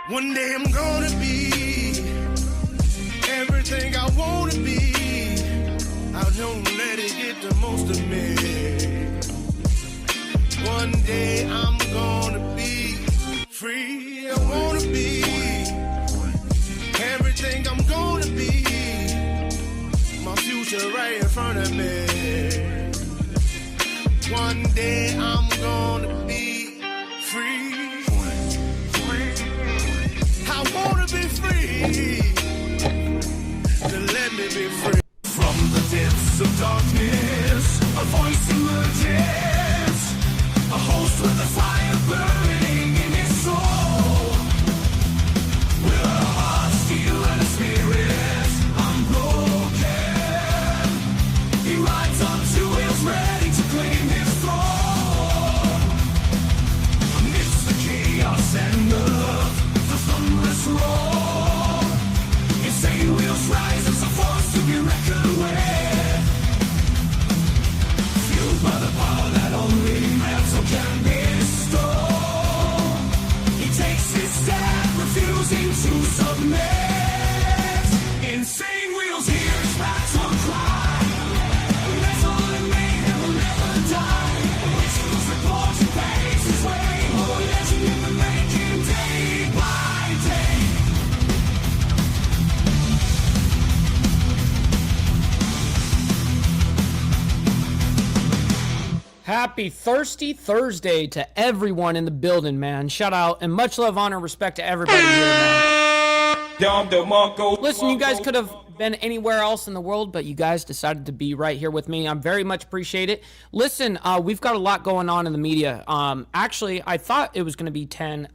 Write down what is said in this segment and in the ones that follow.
One day I'm gonna be everything I wanna be. I don't let it get the most of me. One day I'm gonna be free. I wanna be everything I'm gonna be. My future right in front of me. One day I'm gonna be free. I wanna be free. To let me be free. From the depths of darkness, a voice emerges. A host with a fire burning in his soul. With a heart steel and a spirit unbroken. He rides on two wheels ready to claim his throne. Amidst the chaos and the thunderous roar. Insane wheels rise as a force to be reckoned with. Fueled by the power that only metal can bestow. He takes his stand, refusing to submit. Insane wheels hear his battle cry. Metal and mayhem will never die. Whistles report and pace his way. More legend in the making, day by day. Happy Thirsty Thursday to everyone in the building, man. Shout out and much love, honor, and respect to everybody here, man. Listen, you guys could have been anywhere else in the world, but you guys decided to be right here with me. I'm very much appreciate it. Listen, we've got a lot going on in the media. Actually, I thought it was going to be 10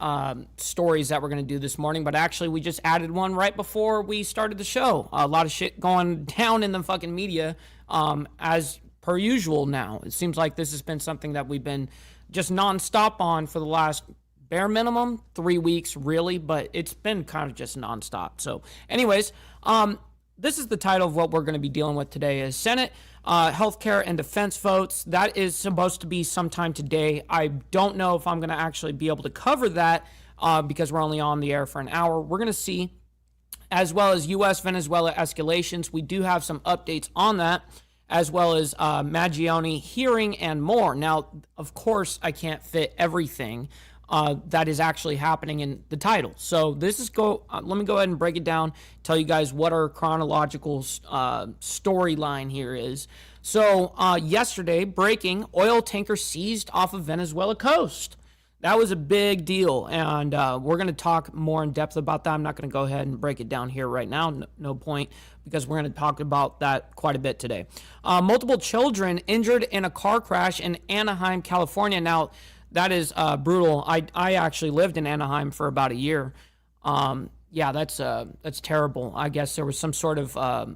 stories that we're going to do this morning, but actually we just added one right before we started the show. A lot of shit going down in the fucking media, as per usual now. It seems like this has been something that we've been just nonstop on for the last bare minimum 3 weeks, really, but it's been kind of just nonstop. So anyways, this is the title of what we're going to be dealing with today is Senate healthcare and defense votes. That is supposed to be sometime today. I don't know if I'm going to actually be able to cover that because we're only on the air for an hour. We're going to see, as well as US-Venezuela escalations. We do have some updates on that, as well as Mangione hearing and more. Now, of course, I can't fit everything that is actually happening in the title. So this is let me go ahead and break it down, tell you guys what our chronological storyline here is. So yesterday, breaking, oil tanker seized off of Venezuela coast. That was a big deal, and we're going to talk more in depth about that. I'm not going to go ahead and break it down here right now, no point, because we're going to talk about that quite a bit today. Multiple children injured in a car crash in Anaheim, California. Now, that is brutal. I actually lived in Anaheim for about a year. Yeah, that's terrible. I guess there was some sort of, I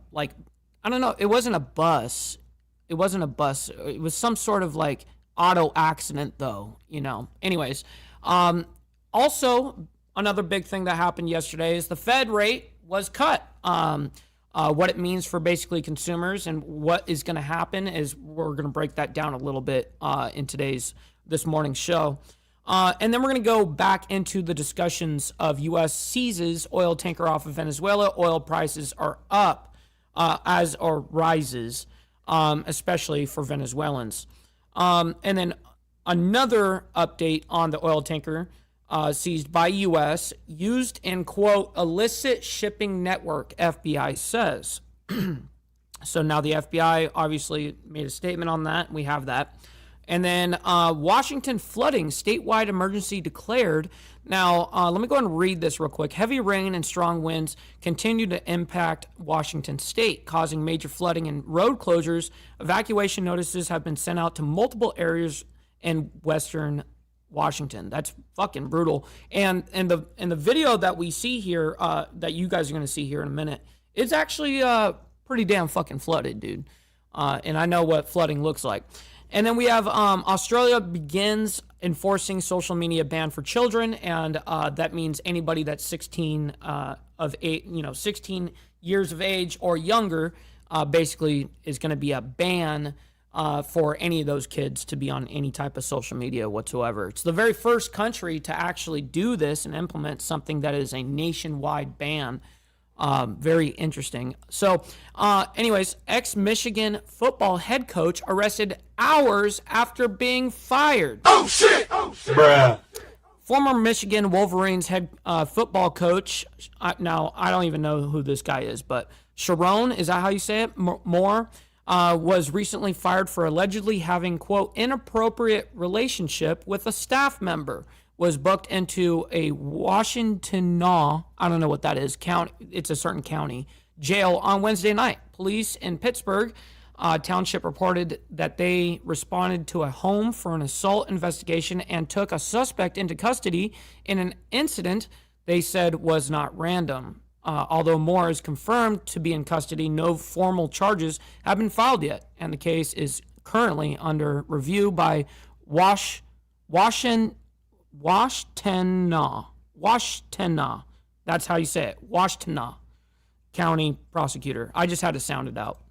don't know, it wasn't a bus. It was some sort of, auto accident, though, Anyways, also, another big thing that happened yesterday is the Fed rate was cut. What it means for basically consumers and what is going to happen is we're going to break that down a little bit in this morning's show. And then we're going to go back into the discussions of U.S. seizes oil tanker off of Venezuela. Oil prices are up or rises, especially for Venezuelans. And then another update on the oil tanker seized by U.S. used in, quote, illicit shipping network, FBI says. So now the FBI obviously made a statement on that. We have that. And then Washington flooding, statewide emergency declared. Now, let me go ahead and read this real quick. Heavy rain and strong winds continue to impact Washington state, causing major flooding and road closures. Evacuation notices have been sent out to multiple areas in western Washington. That's fucking brutal. And the video that we see here, that you guys are going to see here in a minute, it's actually pretty damn fucking flooded, dude. And I know what flooding looks like. And then we have Australia begins enforcing social media ban for children, and that means anybody that's 16 16 years of age or younger, basically is going to be a ban for any of those kids to be on any type of social media whatsoever. It's the very first country to actually do this and implement something that is a nationwide ban. Very interesting. So, anyways, ex-Michigan football head coach arrested hours after being fired. Oh shit! Oh shit! Bruh. Former Michigan Wolverines head football coach, now I don't even know who this guy is, but Sharon, is that how you say it? Moore, was recently fired for allegedly having, quote, inappropriate relationship with a staff member. Was booked into a Washington, I don't know what that is, county, it's a certain county, jail on Wednesday night. Police in Pittsburgh Township reported that they responded to a home for an assault investigation and took a suspect into custody in an incident they said was not random. Although Moore is confirmed to be in custody, no formal charges have been filed yet, and the case is currently under review by Washtenaw. That's how you say it. Washtenaw County prosecutor. I just had to sound it out.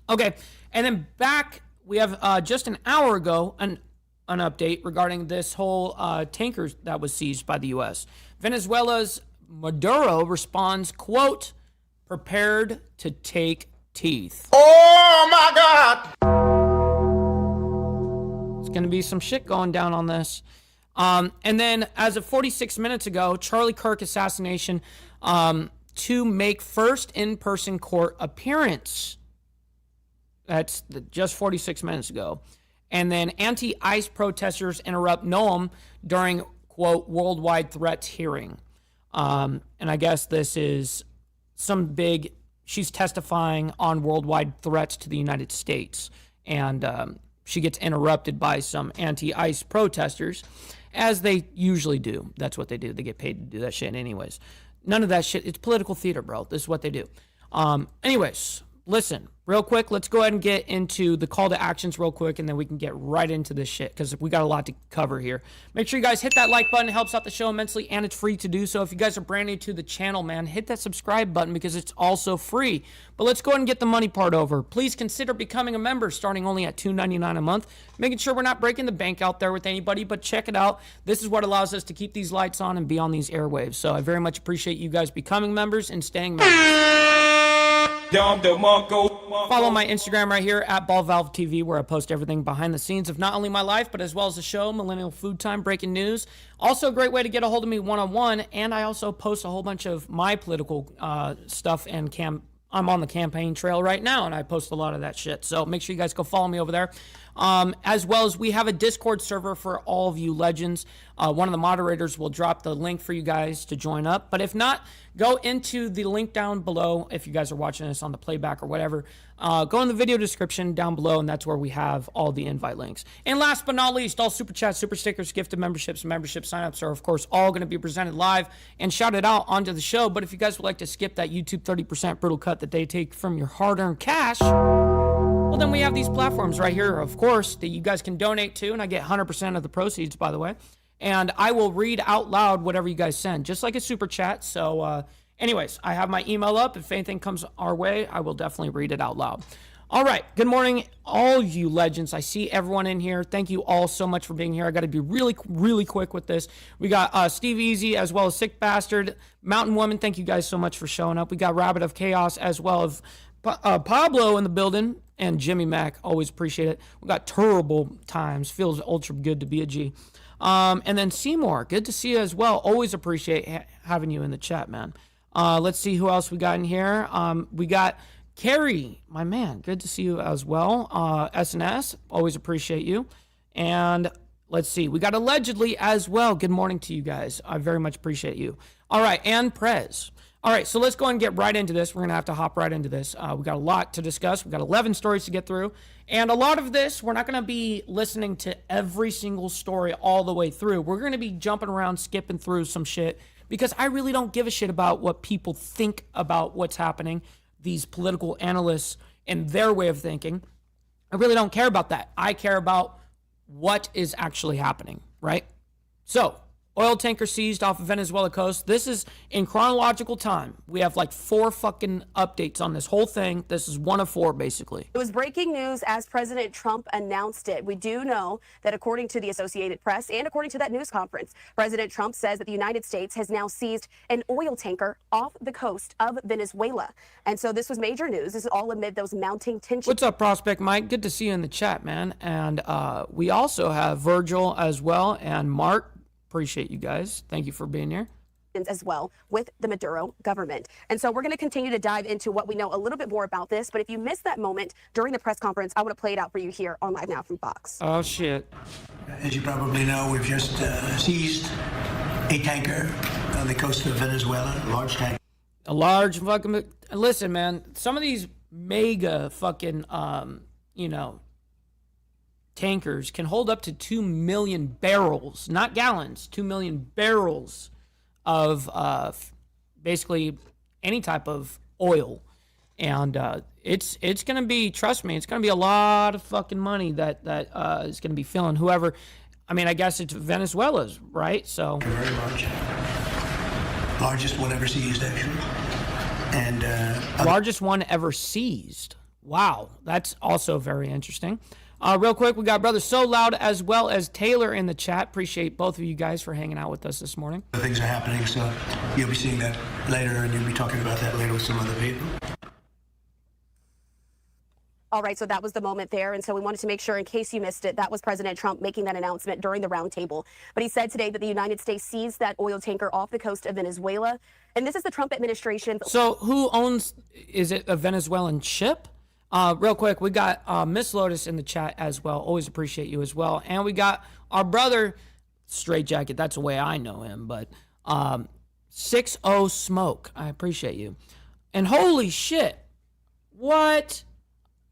Okay, and then back, we have just an hour ago an update regarding this whole tanker that was seized by the U.S. Venezuela's Maduro responds, quote, prepared to take teeth. Oh my God! It's going to be some shit going down on this. And then, as of 46 minutes ago, Charlie Kirk assassination to make first in-person court appearance. That's just 46 minutes ago. And then anti-ICE protesters interrupt Noam during, quote, worldwide threats hearing. And I guess this is some big, she's testifying on worldwide threats to the United States. And she gets interrupted by some anti-ICE protesters, as they usually do. That's what they do. They get paid to do that shit anyways. None of that shit. It's political theater, bro. This is what they do. Anyways, listen, real quick, let's go ahead and get into the call to actions real quick, and then we can get right into this shit, because we got a lot to cover here. Make sure you guys hit that like button. It helps out the show immensely, and it's free to do so. If you guys are brand new to the channel, man, hit that subscribe button, because it's also free. But let's go ahead and get the money part over. Please consider becoming a member, starting only at $2.99 a month. Making sure we're not breaking the bank out there with anybody, but check it out. This is what allows us to keep these lights on and be on these airwaves. So I very much appreciate you guys becoming members and staying members. Follow my Instagram right here at BallValveTV, where I post everything behind the scenes of not only my life, but as well as the show, Millennial Food Time, breaking news. Also a great way to get a hold of me one-on-one, and I also post a whole bunch of my political stuff, and I'm on the campaign trail right now, and I post a lot of that shit. So make sure you guys go follow me over there. As well as we have a Discord server for all of you legends. One of the moderators will drop the link for you guys to join up. But if not, go into the link down below. If you guys are watching this on the playback or whatever, go in the video description down below, and that's where we have all the invite links. And last but not least, all super chats, super stickers, gifted memberships, and membership signups are, of course, all going to be presented live and shouted out onto the show. But if you guys would like to skip that YouTube 30% brutal cut that they take from your hard-earned cash, well, then we have these platforms right here, of course, that you guys can donate to, and I get 100% of the proceeds, by the way. And I will read out loud whatever you guys send, just like a super chat. So, anyways, I have my email up. If anything comes our way, I will definitely read it out loud. All right. Good morning, all you legends. I see everyone in here. Thank you all so much for being here. I got to be really, really quick with this. We got Steve Easy, as well as Sick Bastard, Mountain Woman. Thank you guys so much for showing up. We got Rabbit of Chaos, as well as Pablo in the building, and Jimmy Mac. Always appreciate it. We got Terrible Times. Feels ultra good to be a G. And then Seymour, good to see you as well. Always appreciate having you in the chat, man. Let's see who else we got in here. We got Carrie, my man. Good to see you as well. SNS, always appreciate you. And let's see, we got Allegedly as well. Good morning to you guys. I very much appreciate you. All right, and Prez. All right, so let's go and get right into this. We're going to have to hop right into this. We got a lot to discuss. We got 11 stories to get through. And a lot of this, we're not going to be listening to every single story all the way through. We're going to be jumping around, skipping through some shit, because I really don't give a shit about what people think about what's happening, these political analysts and their way of thinking. I really don't care about that. I care about what is actually happening, right? So Oil tanker seized off of Venezuela coast. This is in chronological time. We have like 4 fucking updates on this whole thing. This is 1 of 4, basically. It was breaking news as President Trump announced it. We do know that according to the Associated Press and according to that news conference, President Trump says that the United States has now seized an oil tanker off the coast of Venezuela. And so this was major news. This is all amid those mounting tensions. What's up, Prospect Mike? Good to see you in the chat, man. And we also have Virgil as well and Mark. Appreciate you guys. Thank you for being here. As well with the Maduro government. And so we're going to continue to dive into what we know a little bit more about this. But if you missed that moment during the press conference, I want to play it out for you here on Live Now from Fox. Oh, shit. As you probably know, we've just seized a tanker on the coast of Venezuela, a large tanker. A large fucking... Listen, man, some of these mega fucking, tankers can hold up to 2 million barrels, not gallons, 2 million barrels of basically any type of oil. And it's going to be, trust me, it's going to be a lot of fucking money that is going to be filling whoever. I mean, I guess it's Venezuela's, right? So Very large. Largest one ever seized, actually. And largest one ever seized. Wow, that's also very interesting. Real quick, we got Brother So Loud as well as Taylor in the chat. Appreciate both of you guys for hanging out with us this morning. things are happening, so you'll be seeing that later, and you'll be talking about that later with some other people. All right, so that was the moment there. And so we wanted to make sure, in case you missed it, that was President Trump making that announcement during the roundtable. But he said today that the United States seized that oil tanker off the coast of Venezuela. And this is the Trump administration. So who owns, is it a Venezuelan ship? Real quick, we got Miss Lotus in the chat as well. Always appreciate you as well. And we got our brother, Straight Jacket. That's the way I know him. But 6-0 Smoke. I appreciate you. And holy shit. What?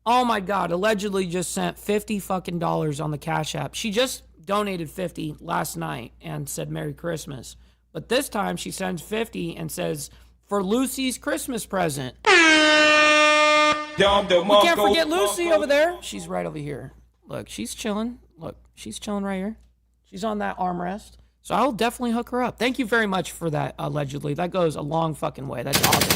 Oh my God. Allegedly just sent $50 fucking on the Cash App. She just donated 50 last night and said Merry Christmas. But this time she sends 50 and says, for Lucy's Christmas present. We can't forget Lucy over there. She's right over here. Look, she's chilling. Look, she's chilling right here. She's on that armrest. So I'll definitely hook her up. Thank you very much for that, allegedly. That goes a long fucking way. That's awesome.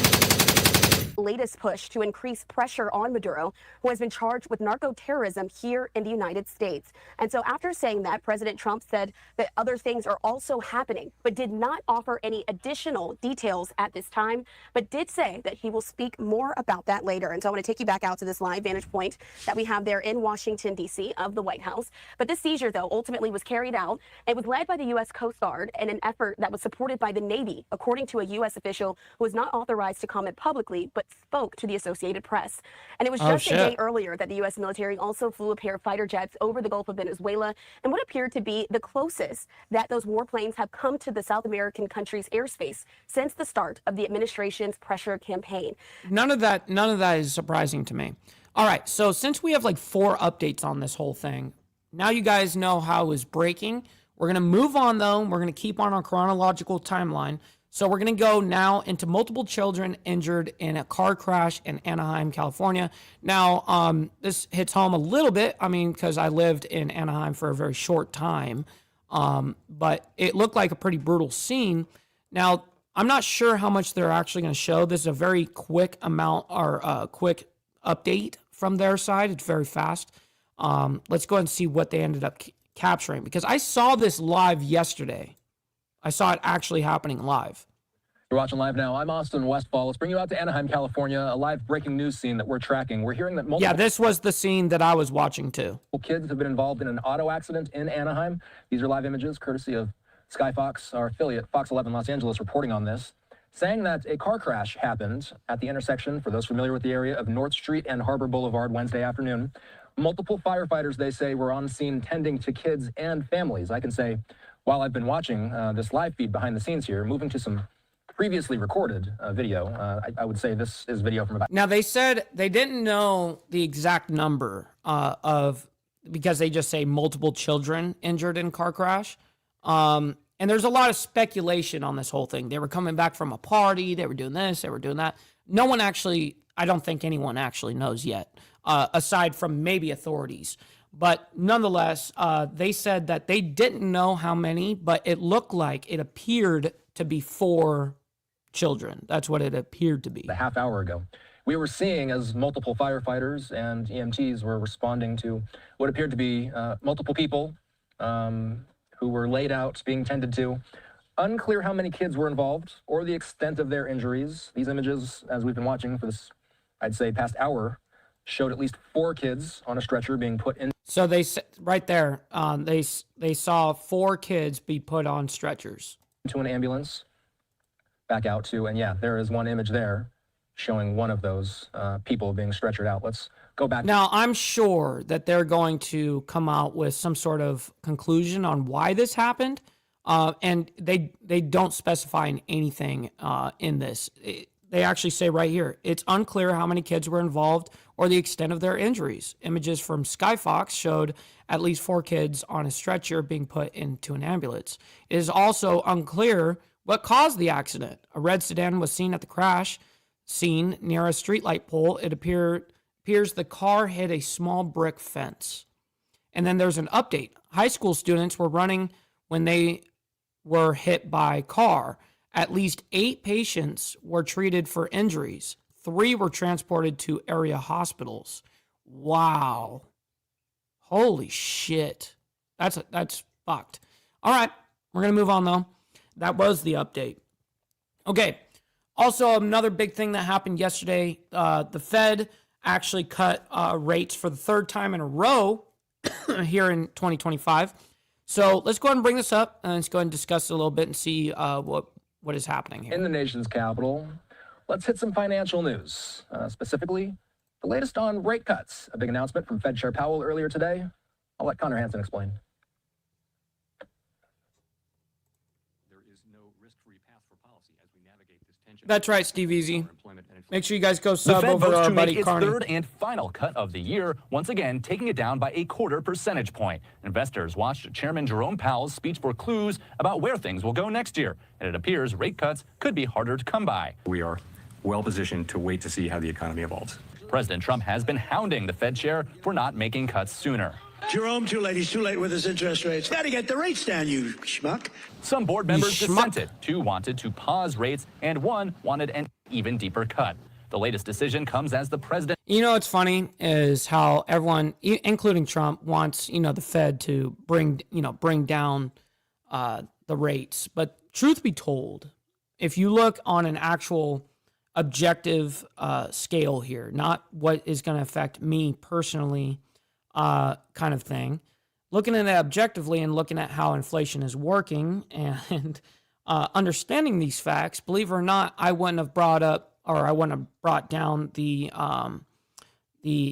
Latest push to increase pressure on Maduro, who has been charged with narco-terrorism here in the United States. And so after saying that, President Trump said that other things are also happening, but did not offer any additional details at this time, but did say that he will speak more about that later. And so I want to take you back out to this live vantage point that we have there in Washington, D.C. of the White House. But this seizure, though, ultimately was carried out. It was led by the U.S. Coast Guard in an effort that was supported by the Navy, according to a U.S. official who was not authorized to comment publicly, but spoke to the Associated Press. And it was just a day earlier that the U.S. military also flew a pair of fighter jets over the Gulf of Venezuela and what appeared to be the closest that those warplanes have come to the South American country's airspace since the start of the administration's pressure campaign. None of that is surprising to me. All right, so since we have like 4 updates on this whole thing, now you guys know how it was breaking. We're going to move on, though. We're going to keep on our chronological timeline. So we're going to go now into multiple children injured in a car crash in Anaheim, California. Now, this hits home a little bit, I mean, because I lived in Anaheim for a very short time. But it looked like a pretty brutal scene. Now, I'm not sure how much they're actually going to show. This is a very quick amount or quick update from their side. It's very fast. Let's go ahead and see what they ended up capturing, because I saw this live yesterday. I saw it actually happening live. You're watching Live Now. I'm Austin Westfall. Let's bring you out to Anaheim, California, a live breaking news scene that we're tracking. We're hearing that multiple... Yeah, this was the scene that I was watching too. Kids have been involved in an auto accident in Anaheim. These are live images courtesy of Sky Fox, our affiliate, Fox 11 Los Angeles, reporting on this, saying that a car crash happened at the intersection, for those familiar with the area, of North Street and Harbor Boulevard Wednesday afternoon. Multiple firefighters, they say, were on scene tending to kids and families. I can say, while I've been watching this live feed behind the scenes here, moving to some previously recorded video, I would say this is video from about... Now, they said they didn't know the exact number because they just say multiple children injured in car crash. And there's a lot of speculation on this whole thing. They were coming back from a party. They were doing this. They were doing that. No one actually, I don't think anyone actually knows yet, aside from maybe authorities. But nonetheless, they said that they didn't know how many, but it appeared to be 4 children. That's what it appeared to be. A half hour ago, we were seeing as multiple firefighters and EMTs were responding to what appeared to be multiple people who were laid out, being tended to. Unclear how many kids were involved or the extent of their injuries. These images, as we've been watching for this, I'd say, past hour, showed at least 4 kids on a stretcher being put in. So they right there, they saw 4 kids be put on stretchers. To an ambulance, back out to, and yeah, there is one image there showing one of those people being stretchered out. Let's go back. Now, I'm sure that they're going to come out with some sort of conclusion on why this happened, and they don't specify anything in this. They actually say right here, it's unclear how many kids were involved or the extent of their injuries. Images from Skyfox showed at least 4 kids on a stretcher being put into an ambulance. It is also unclear what caused the accident. A red sedan was seen at the crash scene near a streetlight pole. It appears the car hit a small brick fence. And then there's an update. High school students were running when they were hit by car. At least 8 patients were treated for injuries. 3 were transported to area hospitals. Wow. Holy shit. That's fucked. All right. We're going to move on, though. That was the update. Okay. Also, another big thing that happened yesterday, the Fed actually cut rates for the 3rd time in a row here in 2025. So let's go ahead and bring this up and let's go ahead and discuss it a little bit and see what is happening here. In the nation's capital, let's hit some financial news, specifically the latest on rate cuts. A big announcement from Fed Chair Powell earlier today. I'll let Connor Hansen explain. There is no risk-free path for policy as we navigate this tension. That's right, Steve Easy. Make sure you guys go sub over to our buddy Carney. The Fed votes to make its 3rd and final cut of the year, once again taking it down by a 1/4 percentage point. Investors watched Chairman Jerome Powell's speech for clues about where things will go next year, and it appears rate cuts could be harder to come by. We are well positioned to wait to see how the economy evolves. President Trump has been hounding the Fed chair for not making cuts sooner. Jerome, too late. He's too late with his interest rates. Got to get the rates down, you schmuck. Some board members dissented. 2 wanted to pause rates, and 1 wanted an even deeper cut. The latest decision comes as the president. You know what's funny is how everyone, including Trump, wants the Fed to bring down the rates. But truth be told, if you look on an actual objective scale here, not what is going to affect me personally, kind of thing, looking at it objectively and looking at how inflation is working and understanding these facts, believe it or not, I wouldn't have brought down the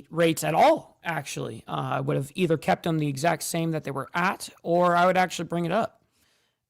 rates at all, actually. I would have either kept them the exact same that they were at, or I would actually bring it up.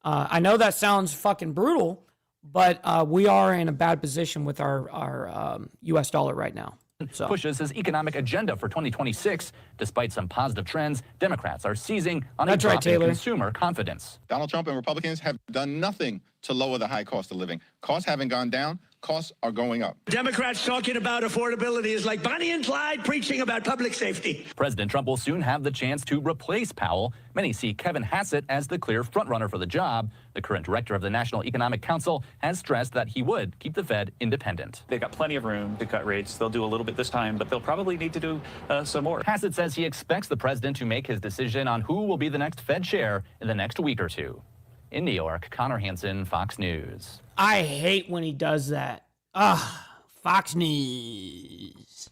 I know that sounds fucking brutal, but we are in a bad position with our U.S. dollar right now. So. Pushes his economic agenda for 2026. Despite some positive trends, Democrats are seizing on a drop in consumer confidence. Donald Trump and Republicans have done nothing to lower the high cost of living. Costs haven't gone down. Costs are going up. Democrats talking about affordability is like Bonnie and Clyde preaching about public safety. President Trump will soon have the chance to replace Powell. Many see Kevin Hassett as the clear frontrunner for the job. The current director of the National Economic Council has stressed that he would keep the Fed independent. They've got plenty of room to cut rates. They'll do a little bit this time, but they'll probably need to do some more. Hassett says he expects the president to make his decision on who will be the next Fed chair in the next week or 2. In New York, Connor Hansen, Fox News. I hate when he does that. Fox News.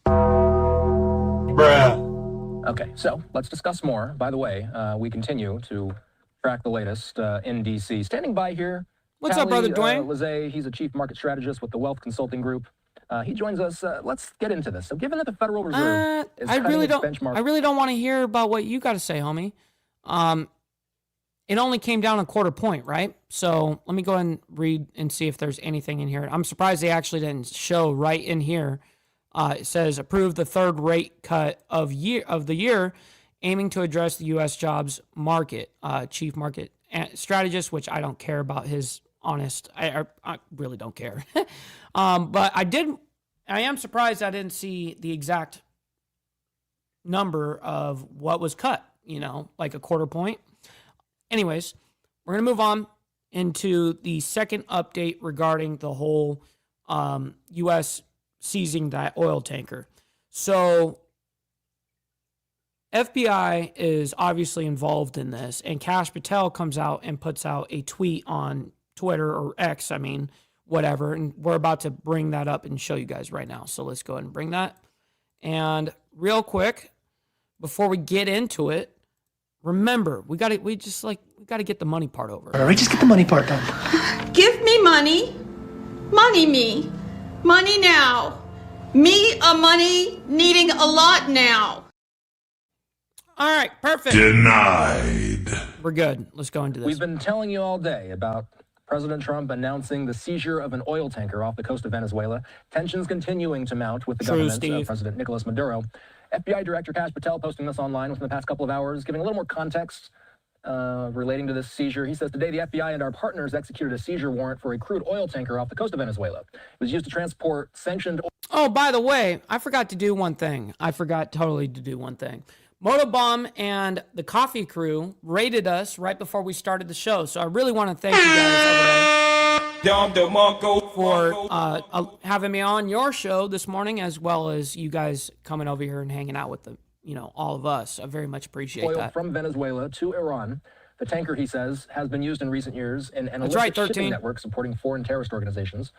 Bruh. Okay, so let's discuss more. By the way, we continue to track the latest in D.C. Standing by here. What's up, brother Dwayne? Lizzie, he's a chief market strategist with the Wealth Consulting Group. He joins us. Let's get into this. So, given that the Federal Reserve is I really don't want to hear about what you got to say, homie. It only came down a 1/4 point, right? So let me go and read and see if there's anything in here. I'm surprised they actually didn't show right in here. It says approve the 3rd rate cut of the year, aiming to address the U.S. jobs market. Chief market strategist, which I don't care about his honest. I really don't care. But I am surprised I didn't see the exact number of what was cut, like a quarter point. Anyways, we're going to move on into the second update regarding the whole U.S. seizing that oil tanker. So FBI is obviously involved in this, and Kash Patel comes out and puts out a tweet on Twitter, or X, whatever, and we're about to bring that up and show you guys right now. So let's go ahead and bring that. And real quick, before we get into it, remember, we got to get the money part over. All right, just get the money part done. Give me money. Money me. Money now. Me a money needing a lot now. All right, perfect. Denied. We're good. Let's go into this. We've been telling you all day about President Trump announcing the seizure of an oil tanker off the coast of Venezuela. Tensions continuing to mount with the government of President Nicolas Maduro. FBI Director Kash Patel posting this online within the past couple of hours, giving a little more context relating to this seizure. He says, today the FBI and our partners executed a seizure warrant for a crude oil tanker off the coast of Venezuela. It was used to transport sanctioned oil. Oh, by the way, I forgot to do one thing. Motobomb and the coffee crew rated us right before we started the show. So I really want to thank you guys for having me on your show this morning, as well as you guys coming over here and hanging out with all of us. I very much appreciate that. From Venezuela to Iran. The tanker, he says, has been used in recent years in an illicit shipping network supporting foreign terrorist organizations.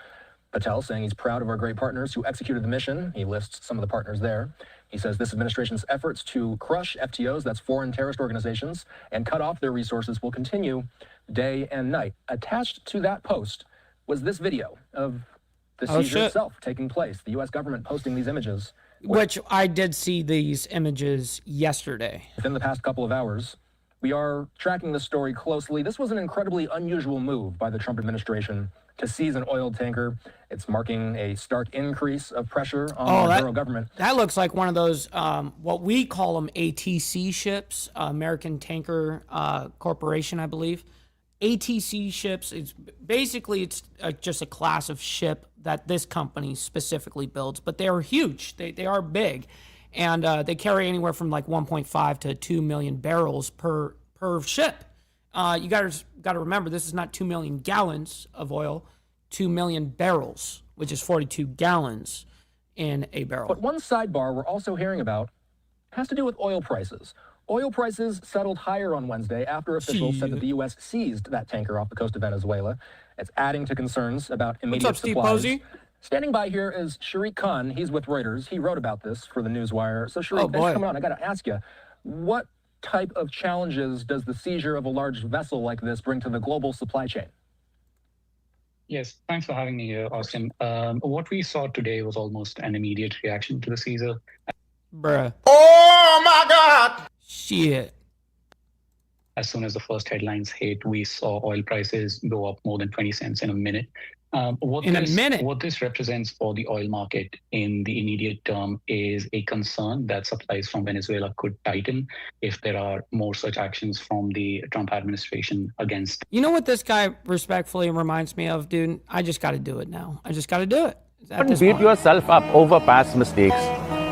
Patel saying he's proud of our great partners who executed the mission. He lists some of the partners there. He says this administration's efforts to crush FTOs, that's foreign terrorist organizations, and cut off their resources will continue day and night. Attached to that post was this video of the seizure itself taking place. The U.S. government posting these images. Which I did see these images yesterday. Within the past couple of hours, we are tracking this story closely. This was an incredibly unusual move by the Trump administration to seize an oil tanker. It's marking a stark increase of pressure on the federal government. That looks like one of those, what we call them ATC ships, American Tanker Corporation, I believe. ATC ships, it's just a class of ship that this company specifically builds, but they are huge. They are big, and they carry anywhere from like 1.5 to 2 million barrels per ship. You got to remember, this is not 2 million gallons of oil, 2 million barrels, which is 42 gallons in a barrel. But one sidebar we're also hearing about has to do with oil prices. Oil prices settled higher on Wednesday after officials said that the U.S. seized that tanker off the coast of Venezuela. It's adding to concerns about immediate supplies. Steve Posey? Standing by here is Sharik Khan. He's with Reuters. He wrote about this for the Newswire. So Sharik, thanks for coming on. I got to ask you, what type of challenges does the seizure of a large vessel like this bring to the global supply chain? Yes, thanks for having me here, Austin. What we saw today was almost an immediate reaction to the seizure. Bruh. Oh my God! Shit. As soon as the first headlines hit, we saw oil prices go up more than 20 cents in a minute. What this represents for the oil market in the immediate term is a concern that supplies from Venezuela could tighten if there are more such actions from the Trump administration against. You know what this guy respectfully reminds me of, dude? I just got to do it now. I just got to do it. Don't beat yourself up over past mistakes.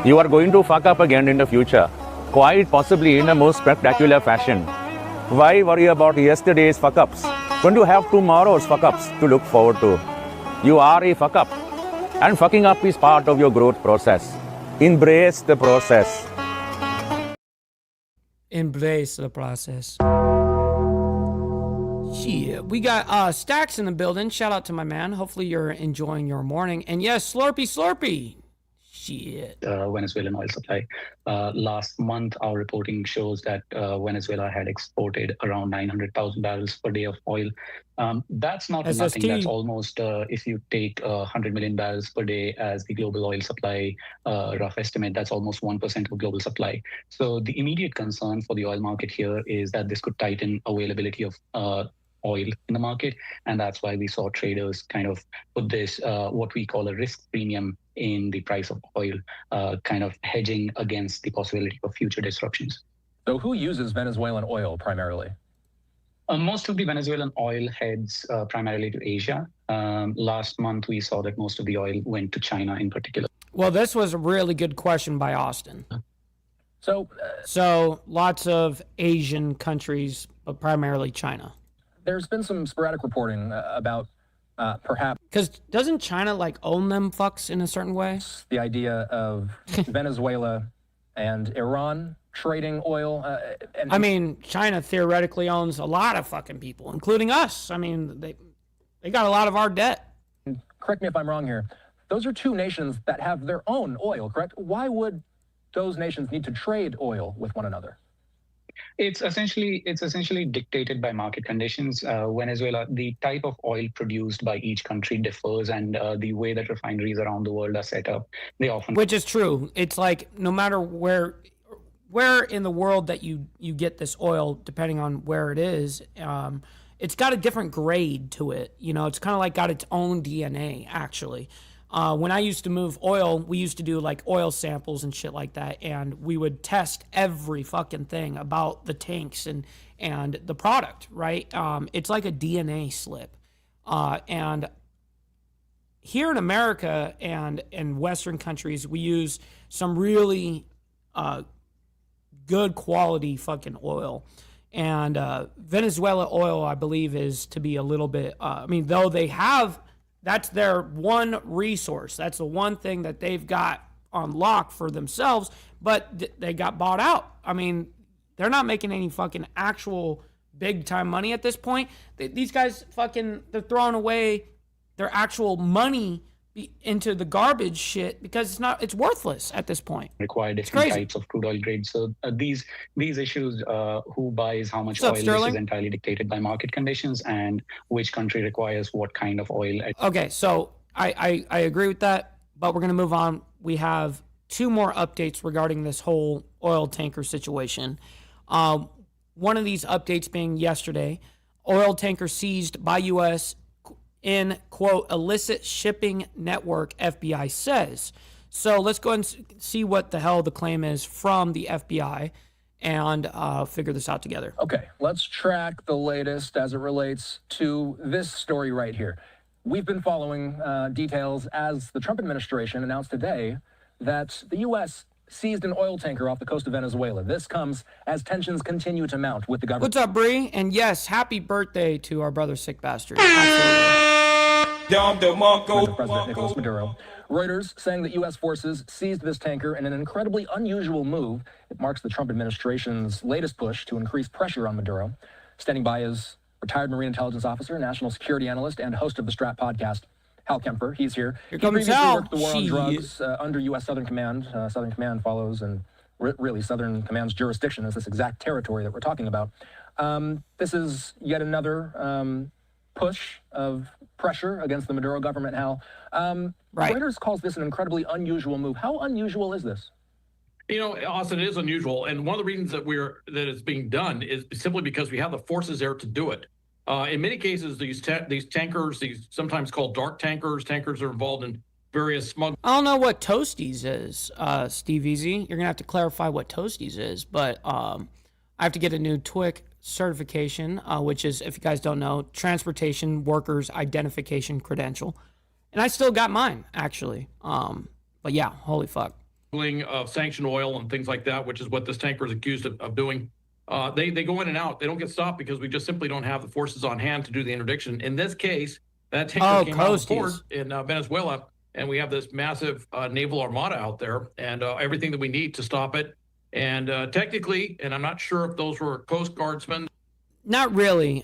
You are going to fuck up again in the future, quite possibly in a most spectacular fashion. Why worry about yesterday's fuck-ups when you have tomorrow's fuck-ups to look forward to? You are a fuck-up, and fucking up is part of your growth process. Embrace the process. Embrace the process. Yeah, we got Stacks in the building. Shout out to my man. Hopefully you're enjoying your morning. And yes, Slurpee. Shit. Venezuelan oil supply. Last month, our reporting shows that Venezuela had exported around 900,000 barrels per day of oil. That's not nothing. That's almost, if you take 100 million barrels per day as the global oil supply rough estimate, that's almost 1% of global supply. So the immediate concern for the oil market here is that this could tighten availability of oil in the market. And that's why we saw traders kind of put this, what we call a risk premium in the price of oil, kind of hedging against the possibility of future disruptions. So who uses Venezuelan oil primarily? Most of the Venezuelan oil heads primarily to Asia. Last month, we saw that most of the oil went to China in particular. Well, this was a really good question by Austin. So lots of Asian countries, but primarily China. There's been some sporadic reporting about perhaps... Because doesn't China, like, own them fucks in a certain way? The idea of Venezuela and Iran trading oil. I mean, China theoretically owns a lot of fucking people, including us. I mean, they got a lot of our debt. Correct me if I'm wrong here. Those are two nations that have their own oil, correct? Why would those nations need to trade oil with one another? It's essentially dictated by market conditions. Venezuela, the type of oil produced by each country differs, and the way that refineries around the world are set up, they often... Which is true. It's like no matter where in the world that you get this oil, depending on where it is, it's got a different grade to it. You know, it's kind of like got its own DNA, actually. When I used to move oil, we used to do like oil samples and shit like that, and we would test every fucking thing about the tanks and the product, right? It's like a DNA slip. And here in America and in Western countries, we use some really good quality fucking oil. And Venezuela oil, I believe, is to be a little bit, I mean, though they have... That's their one resource. That's the one thing that they've got on lock for themselves, but they got bought out. I mean, they're not making any fucking actual big-time money at this point. These guys they're throwing away their actual money into the garbage shit because it's worthless at this point. Require different types of crude oil grades. So these issues, who buys how much oil, this is entirely dictated by market conditions and which country requires what kind of oil. Okay, so I agree with that, but we're going to move on. We have two more updates regarding this whole oil tanker situation. One of these updates being yesterday, oil tanker seized by U.S. in, quote, illicit shipping network, FBI says. So let's go and see what the hell the claim is from the FBI and figure this out together. Okay, let's track the latest as it relates to this story right here. We've been following details as the Trump administration announced today that the U.S. seized an oil tanker off the coast of Venezuela. This comes as tensions continue to mount with the government. What's up, Bree? And yes, happy birthday to our brother Sick Bastard. Absolutely. President Nicolas Maduro. Reuters saying that U.S. forces seized this tanker in an incredibly unusual move. It marks the Trump administration's latest push to increase pressure on Maduro. Standing by is retired Marine intelligence officer, national security analyst, and host of the Strat podcast, Hal Kemper. He's here. Here he comes previously Hal. worked the war on drugs under U.S. Southern Command. Southern Command follows, and really Southern Command's jurisdiction is this exact territory that we're talking about. This is yet another push of pressure against the Maduro government, Hal. Reuters calls this an incredibly unusual move. How unusual is this? You know, Austin, it is unusual, and one of the reasons that it's being done is simply because we have the forces there to do it. In many cases, these tankers, these sometimes called dark tankers are involved in various smugglers. I don't know what Toasties is, Steve Easy. You're gonna have to clarify what Toasties is, but I have to get a new TWIC certification, which is, if you guys don't know, Transportation Workers Identification Credential. And I still got mine, actually. But yeah, holy fuck. Of sanctioned oil and things like that, which is what this tanker is accused of doing. They go in and out. They don't get stopped because we just simply don't have the forces on hand to do the interdiction. In this case, that tanker came out of port in Venezuela, and we have this massive naval armada out there and everything that we need to stop it. And technically, and I'm not sure if those were Coast Guardsmen. Not really.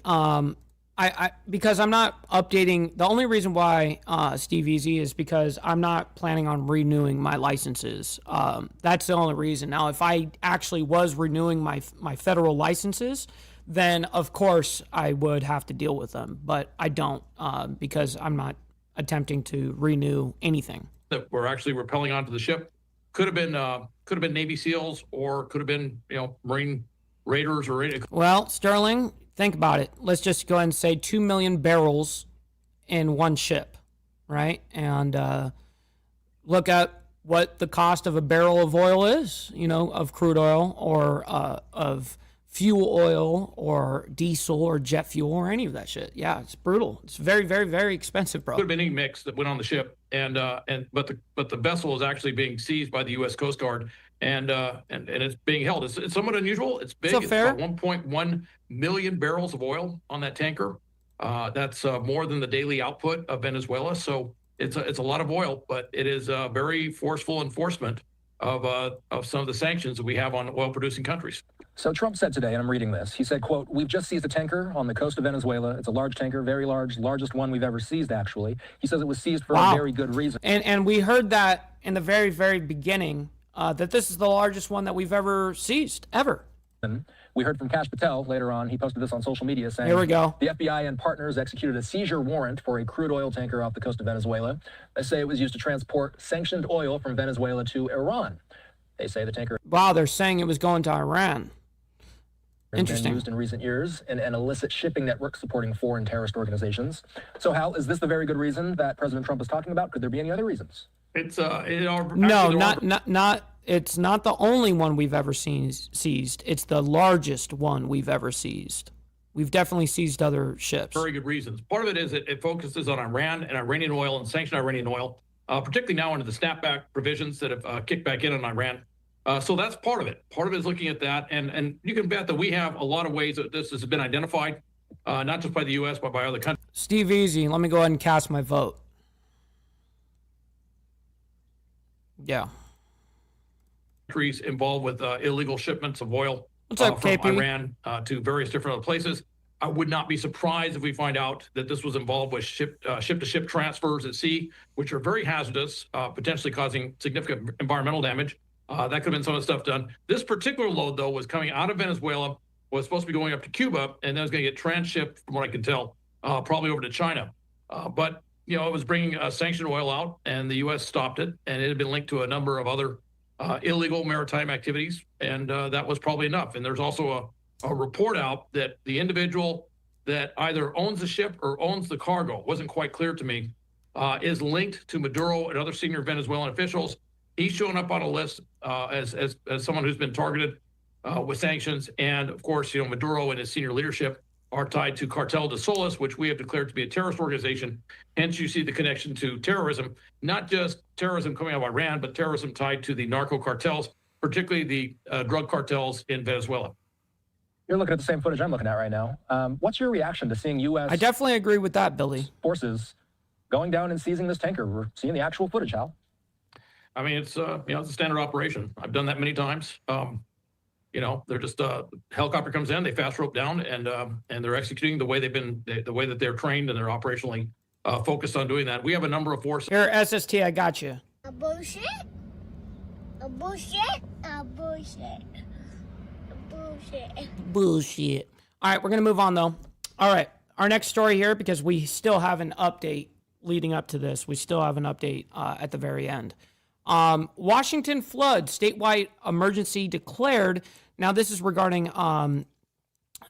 Because I'm not updating. The only reason why, Steve Easy, is because I'm not planning on renewing my licenses. That's the only reason. Now, if I actually was renewing my federal licenses, then of course I would have to deal with them. But I don't, because I'm not attempting to renew anything. That were actually rappelling onto the ship. Could have been Navy SEALs, or could have been, Marine Raiders or. Well, Sterling, think about it. Let's just go ahead and say 2 million barrels in one ship, right? And look at what the cost of a barrel of oil is, of crude oil or of fuel oil or diesel or jet fuel or any of that shit. Yeah, it's brutal. It's very, very, very expensive, bro. Could have been any mix that went on the ship, but the vessel is actually being seized by the U.S. Coast Guard. and it's being held. It's somewhat unusual. It's big. It's fair? about 1.1 million barrels of oil on that tanker. That's more than the daily output of Venezuela. So it's a lot of oil, but it is a very forceful enforcement of some of the sanctions that we have on oil-producing countries. So Trump said today, and I'm reading this, he said, quote, "We've just seized a tanker on the coast of Venezuela. It's a large tanker, very large, largest one we've ever seized, actually." He says it was seized for a very good reason. And we heard that in the very, very beginning, that this is the largest one that we've ever seized, ever. We heard from Kash Patel later on. He posted this on social media saying, Here we go. "The FBI and partners executed a seizure warrant for a crude oil tanker off the coast of Venezuela. They say it was used to transport sanctioned oil from Venezuela to Iran. They say the tanker..." Wow, they're saying it was going to Iran. Interesting. Been used in recent years in an illicit shipping network supporting foreign terrorist organizations. So, Hal, is this the very good reason that President Trump is talking about? Could there be any other reasons? It's not. It's not the only one we've ever seized. It's the largest one we've ever seized. We've definitely seized other ships. Very good reasons. Part of it is it focuses on Iran and Iranian oil and sanctioned Iranian oil, particularly now under the snapback provisions that have kicked back in on Iran. So that's part of it. Part of it is looking at that. And you can bet that we have a lot of ways that this has been identified, not just by the U.S., but by other countries. Steve Easy, let me go ahead and cast my vote. Yeah. Countries involved with illegal shipments of oil from Iran to various different other places. I would not be surprised if we find out that this was involved with ship-to-ship transfers at sea, which are very hazardous, potentially causing significant environmental damage. That could have been some of the stuff done. This particular load, though, was coming out of Venezuela, was supposed to be going up to Cuba, and then was going to get transshipped, from what I can tell, probably over to China. But, you know, it was bringing sanctioned oil out, and the U.S. stopped it, and it had been linked to a number of other illegal maritime activities, and that was probably enough. And there's also a report out that the individual that either owns the ship or owns the cargo, wasn't quite clear to me, is linked to Maduro and other senior Venezuelan officials. He's shown up on a list as someone who's been targeted with sanctions. And of course, you know, Maduro and his senior leadership are tied to Cartel de Solis, which we have declared to be a terrorist organization. Hence, you see the connection to terrorism, not just terrorism coming out of Iran, but terrorism tied to the narco cartels, particularly the drug cartels in Venezuela. You're looking at the same footage I'm looking at right now. What's your reaction to seeing U.S. I definitely agree with that, Billy. Forces going down and seizing this tanker? We're seeing the actual footage, Hal. I mean, it's it's a standard operation. I've done that many times. You know, they're just helicopter comes in, they fast rope down, and they're executing the way the way that they're trained, and they're operationally focused on doing that. We have a number of forces. Here, SST, I got you. A bullshit. A bullshit. A bullshit. A bullshit. Bullshit. All right, we're gonna move on though. All right, our next story here, because we still have an update leading up to this. We still have an update at the very end. Washington flood, statewide emergency declared. Now, this is regarding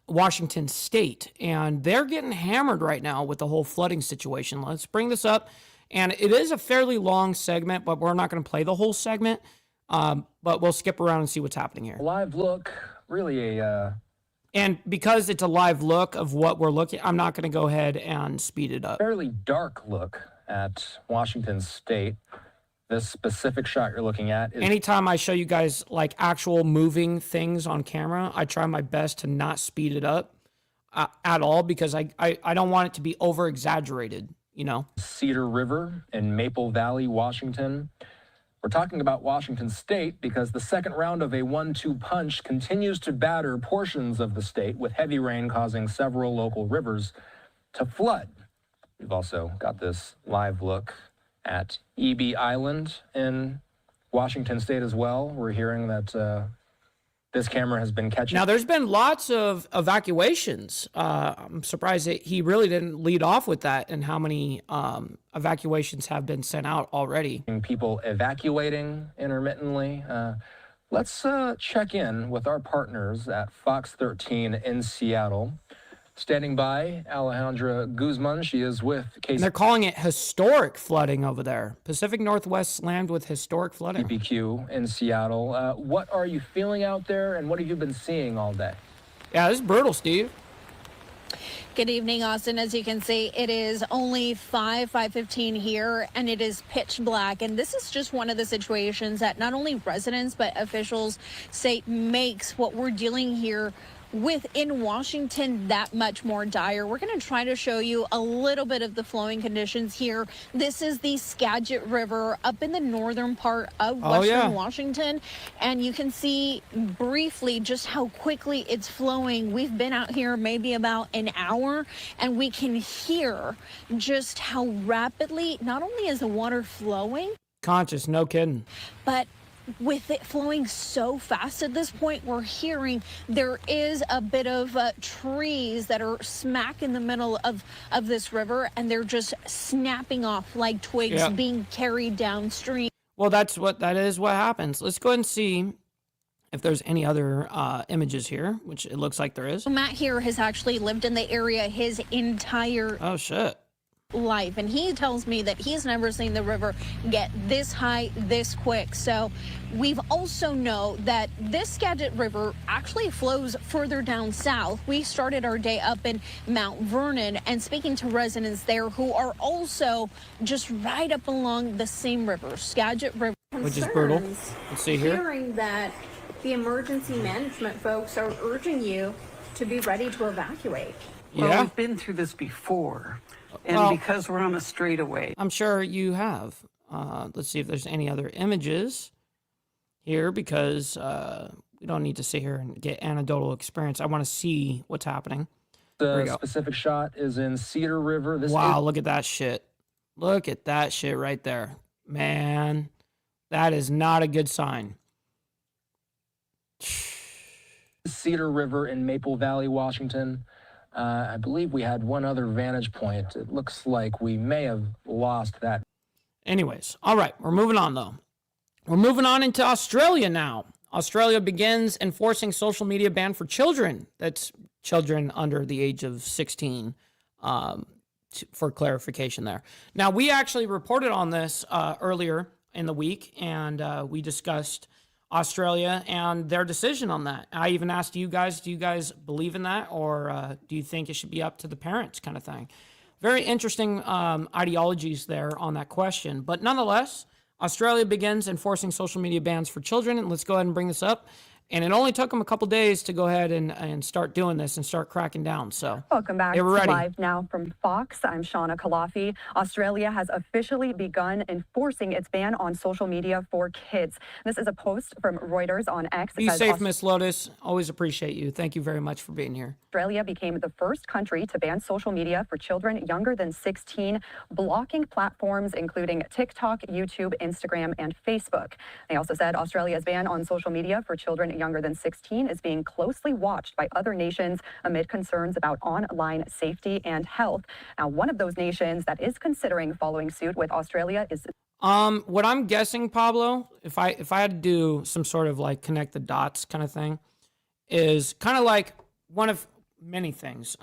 Washington State, and they're getting hammered right now with the whole flooding situation. Let's bring this up. And it is a fairly long segment, but we're not going to play the whole segment. But we'll skip around and see what's happening here. Live look, really a... And because it's a live look of what we're looking, I'm not going to go ahead and speed it up. Fairly dark look at Washington State. This specific shot you're looking at is... Anytime I show you guys like actual moving things on camera, I try my best to not speed it up at all, because I don't want it to be over exaggerated, you know. Cedar River in Maple Valley, Washington. We're talking about Washington State because the second round of a 1-2 punch continues to batter portions of the state, with heavy rain causing several local rivers to flood. We've also got this live look at EB Island in Washington State as well. We're hearing that this camera has been catching. Now, there's been lots of evacuations. I'm surprised that he really didn't lead off with that, and how many evacuations have been sent out already. People evacuating intermittently. Let's check in with our partners at Fox 13 in Seattle. Standing by, Alejandra Guzman. She is with Casey. And they're calling it historic flooding over there. Pacific Northwest slammed with historic flooding. PPQ in Seattle. What are you feeling out there, and what have you been seeing all day? Yeah, this is brutal, Steve. Good evening, Austin. As you can see, it is only 5:15 here, and it is pitch black. And this is just one of the situations that not only residents but officials say makes what we're dealing here with in Washington that much more dire. We're going to try to show you a little bit of the flowing conditions here. This is the Skagit River up in the northern part of western Washington, and you can see briefly just how quickly it's flowing. We've been out here maybe about an hour, and we can hear just how rapidly not only is the water flowing, conscious, no kidding, but with it flowing so fast at this point, we're hearing there is a bit of trees that are smack in the middle of this river, and they're just snapping off like twigs being carried downstream. Well, that is what happens. Let's go ahead and see if there's any other images here, which it looks like there is. Matt here has actually lived in the area his entire life, and he tells me that he's never seen the river get this high this quick. So we've also know that this Skagit River actually flows further down south. We started our day up in Mount Vernon and speaking to residents there who are also just right up along the same river, Skagit River. Which is brutal. Let's see here. Hearing that the emergency management folks are urging you to be ready to evacuate. Well, we've been through this before. And because we're on a straightaway. I'm sure you have. Let's see if there's any other images here, because we don't need to sit here and get anecdotal experience. I want to see what's happening. The specific shot is in Cedar River. Look at that shit. Look at that shit right there. Man, that is not a good sign. Cedar River in Maple Valley, Washington. I believe we had one other vantage point. It looks like we may have lost that. Anyways, all right, we're moving on, though. We're moving on into Australia now. Australia begins enforcing social media ban for children. That's children under the age of 16, for clarification there. Now, we actually reported on this earlier in the week, and we discussed Australia and their decision on that. I even asked you guys, do you guys believe in that, or do you think it should be up to the parents, kind of thing? Very interesting ideologies there on that question. But nonetheless, Australia begins enforcing social media bans for children. And let's go ahead and bring this up. And it only took them a couple days to go ahead and start doing this and start cracking down. So welcome back to Live Now from Fox. I'm Shauna Kalafi. Australia has officially begun enforcing its ban on social media for kids. This is a post from Reuters on X. Be safe, Miss Lotus. Always appreciate you. Thank you very much for being here. Australia became the first country to ban social media for children younger than 16, blocking platforms including TikTok, YouTube, Instagram, and Facebook. They also said Australia's ban on social media for children younger than 16 is being closely watched by other nations amid concerns about online safety and health. Now, one of those nations that is considering following suit with Australia is what I'm guessing, Pablo, if I had to do some sort of like connect the dots kind of thing, is kind of like one of many things.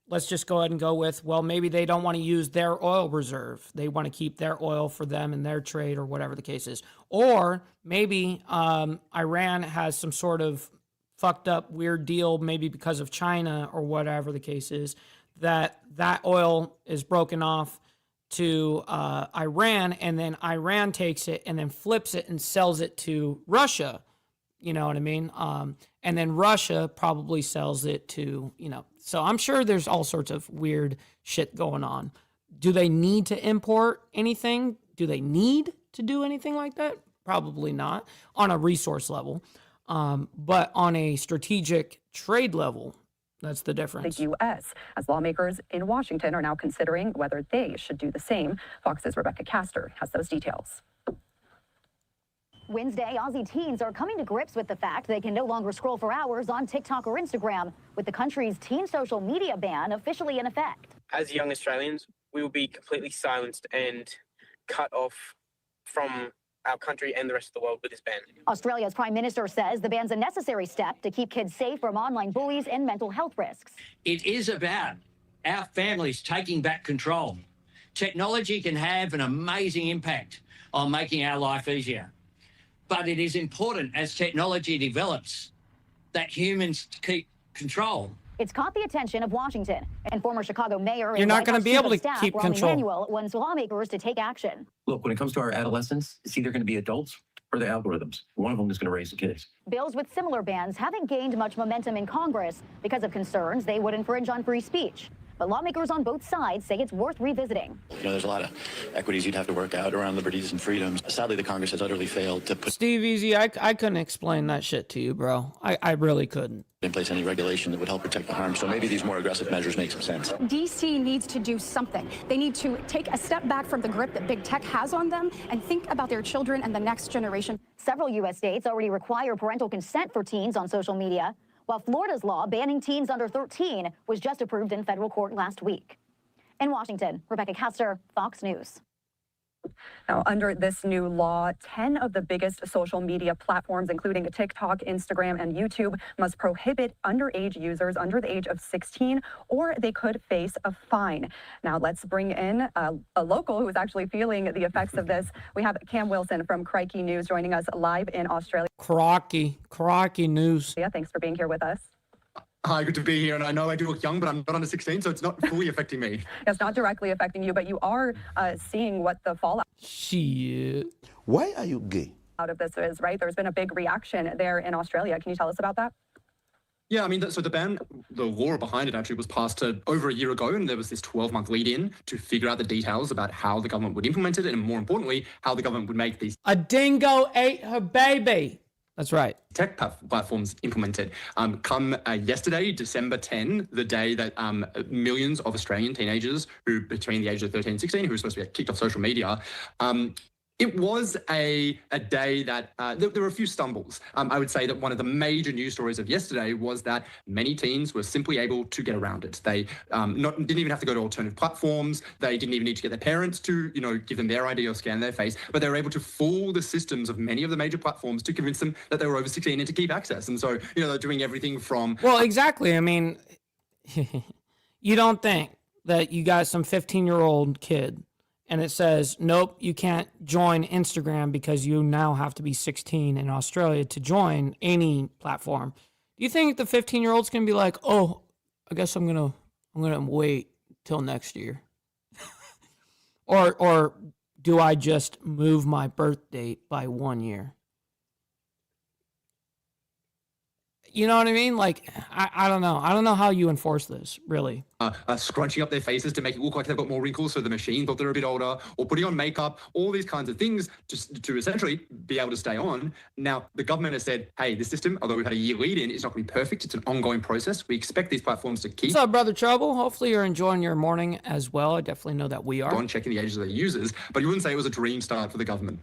Let's just go ahead and go with, well, maybe they don't want to use their oil reserve. They want to keep their oil for them and their trade or whatever the case is. Or maybe Iran has some sort of fucked up weird deal, maybe because of China or whatever the case is, that oil is broken off to Iran, and then Iran takes it and then flips it and sells it to Russia. You know what I mean? And then Russia probably sells it to, so I'm sure there's all sorts of weird shit going on. Do they need to import anything? Do they need to do anything like that? Probably not on a resource level. But on a strategic trade level, that's the difference. The U.S., as lawmakers in Washington are now considering whether they should do the same. Fox's Rebecca Castor has those details. Wednesday, Aussie teens are coming to grips with the fact they can no longer scroll for hours on TikTok or Instagram, with the country's teen social media ban officially in effect. As young Australians, we will be completely silenced and cut off from our country and the rest of the world with this ban. Australia's Prime Minister says the ban's a necessary step to keep kids safe from online bullies and mental health risks. It is about our families taking back control. Technology can have an amazing impact on making our life easier. But it is important as technology develops that humans keep control It's caught the attention of Washington, and former Chicago mayor You're and not White going to House be Chief able of to Staff keep Rahm control. Emanuel wants lawmakers to take action. Look, when it comes to our adolescents, it's either going to be adults or the algorithms. One of them is going to raise the kids. Bills with similar bans haven't gained much momentum in Congress because of concerns they would infringe on free speech. But lawmakers on both sides say it's worth revisiting. You know, there's a lot of equities you'd have to work out around liberties and freedoms. Sadly, the Congress has utterly failed to put Steve Easy, I couldn't explain that shit to you, bro. I really couldn't. in place any regulation that would help protect the harm. So maybe these more aggressive measures make some sense. DC needs to do something. They need to take a step back from the grip that big tech has on them and think about their children and the next generation. Several U.S. states already require parental consent for teens on social media, while Florida's law banning teens under 13 was just approved in federal court last week. In Washington, Rebecca Castor, Fox News. Now, under this new law, 10 of the biggest social media platforms, including TikTok, Instagram, and YouTube, must prohibit underage users under the age of 16, or they could face a fine. Now, let's bring in a local who is actually feeling the effects of this. We have Cam Wilson from Crikey News joining us live in Australia. Crikey News. Yeah, thanks for being here with us. Hi, good to be here. And I know I do look young, but I'm not under 16, so it's not fully affecting me. It's not directly affecting you, but you are seeing what the fallout Shit. Why are you gay? out of this is, right? There's been a big reaction there in Australia. Can you tell us about that? Yeah, I mean, so the ban, the law behind it actually was passed over a year ago, and there was this 12-month lead-in to figure out the details about how the government would implement it, and more importantly, how the government would make these A dingo ate her baby. That's right. tech platforms implemented. Come yesterday, December 10, the day that millions of Australian teenagers who between the ages of 13 and 16, who were supposed to be kicked off social media, it was a day that there were a few stumbles. I would say that one of the major news stories of yesterday was that many teens were simply able to get around it. They didn't even have to go to alternative platforms. They didn't even need to get their parents to, give them their ID or scan their face, but they were able to fool the systems of many of the major platforms to convince them that they were over 16 and to keep access. And so, they're doing everything from... Well, exactly. I mean, you don't think that you got some 15-year-old kid and it says, nope, you can't join Instagram because you now have to be 16 in Australia to join any platform. Do you think the 15-year-old's going to be like, oh, I guess I'm going to wait till next year? or do I just move my birth date by 1 year? You know what I mean? Like, I don't know. I don't know how you enforce this, really. Scrunching up their faces to make it look like they've got more wrinkles so the machine thought they're a bit older, or putting on makeup, all these kinds of things just to essentially be able to stay on. Now, the government has said, hey, this system, although we've had a year lead in, it's not going to be perfect. It's an ongoing process. We expect these platforms to keep... What's up, Brother Trouble? Hopefully you're enjoying your morning as well. I definitely know that we are. ...on checking the ages of their users, but you wouldn't say it was a dream start for the government.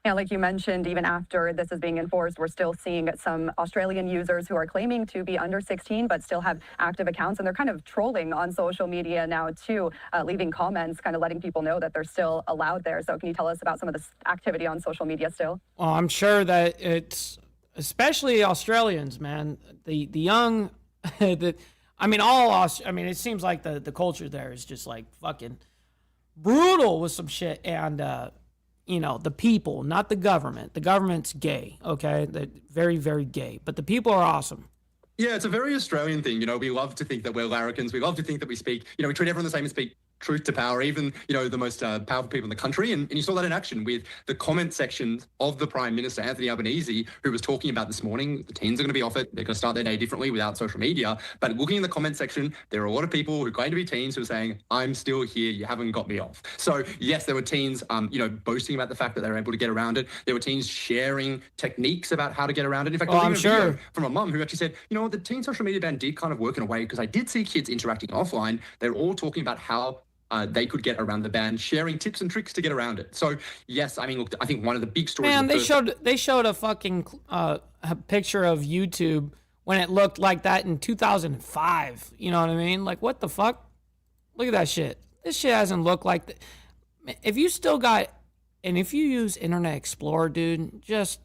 Yeah, like you mentioned, even after this is being enforced, we're still seeing some Australian users who are claiming to be under 16 but still have active accounts, and they're kind of trolling on social media now too, leaving comments, kind of letting people know that they're still allowed there. So can you tell us about some of this activity on social media still? Well, I'm sure that it's especially Australians, man. The young, it seems like the culture there is just like fucking brutal with some shit, and the people, not the government. The government's gay, okay? They're very, very gay. But the people are awesome. Yeah, it's a very Australian thing. We love to think that we're larrikins. We love to think that we speak, we treat everyone the same and speak truth to power, even, the most powerful people in the country. And you saw that in action with the comment section of the Prime Minister, Anthony Albanese, who was talking about this morning, the teens are going to be off it. They're going to start their day differently without social media. But looking in the comment section, there are a lot of people who claim to be teens who are saying, I'm still here. You haven't got me off. So yes, there were teens, boasting about the fact that they were able to get around it. There were teens sharing techniques about how to get around it. In fact, I'm sure from a mum who actually said, the teen social media ban did kind of work in a way, because I did see kids interacting offline. They're all talking about how they could get around the ban, sharing tips and tricks to get around it. So yes, I mean, look, I think one of the big stories. Man, they showed a fucking a picture of YouTube when it looked like that in 2005. You know what I mean? Like, what the fuck? Look at that shit. This shit hasn't looked like that. If you still got, and if you use Internet Explorer, dude, just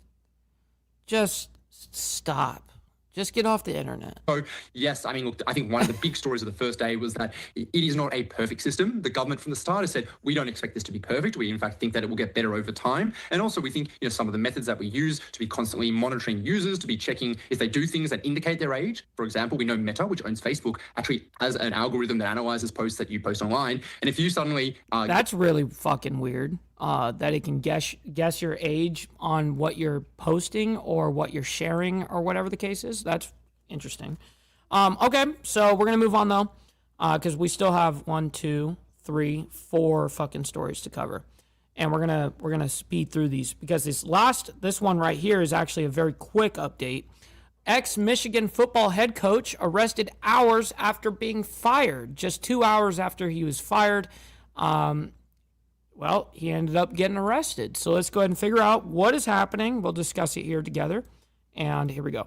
stop. Just get off the internet. So, yes, I mean, look, I think one of the big stories of the first day was that it is not a perfect system. The government from the start has said, we don't expect this to be perfect. We, in fact, think that it will get better over time. And also, we think, some of the methods that we use to be constantly monitoring users, to be checking if they do things that indicate their age. For example, we know Meta, which owns Facebook, actually has an algorithm that analyzes posts that you post online. And if you suddenly... That's really fucking weird. That it can guess your age on what you're posting or what you're sharing or whatever the case is. That's interesting. Okay, so we're gonna move on though, because we still have 1, 2, 3, 4 fucking stories to cover, and we're gonna speed through these because this one right here is actually a very quick update. Ex-Michigan football head coach arrested hours after being fired. Just 2 hours after he was fired. Well, he ended up getting arrested. So let's go ahead and figure out what is happening. We'll discuss it here together. And here we go.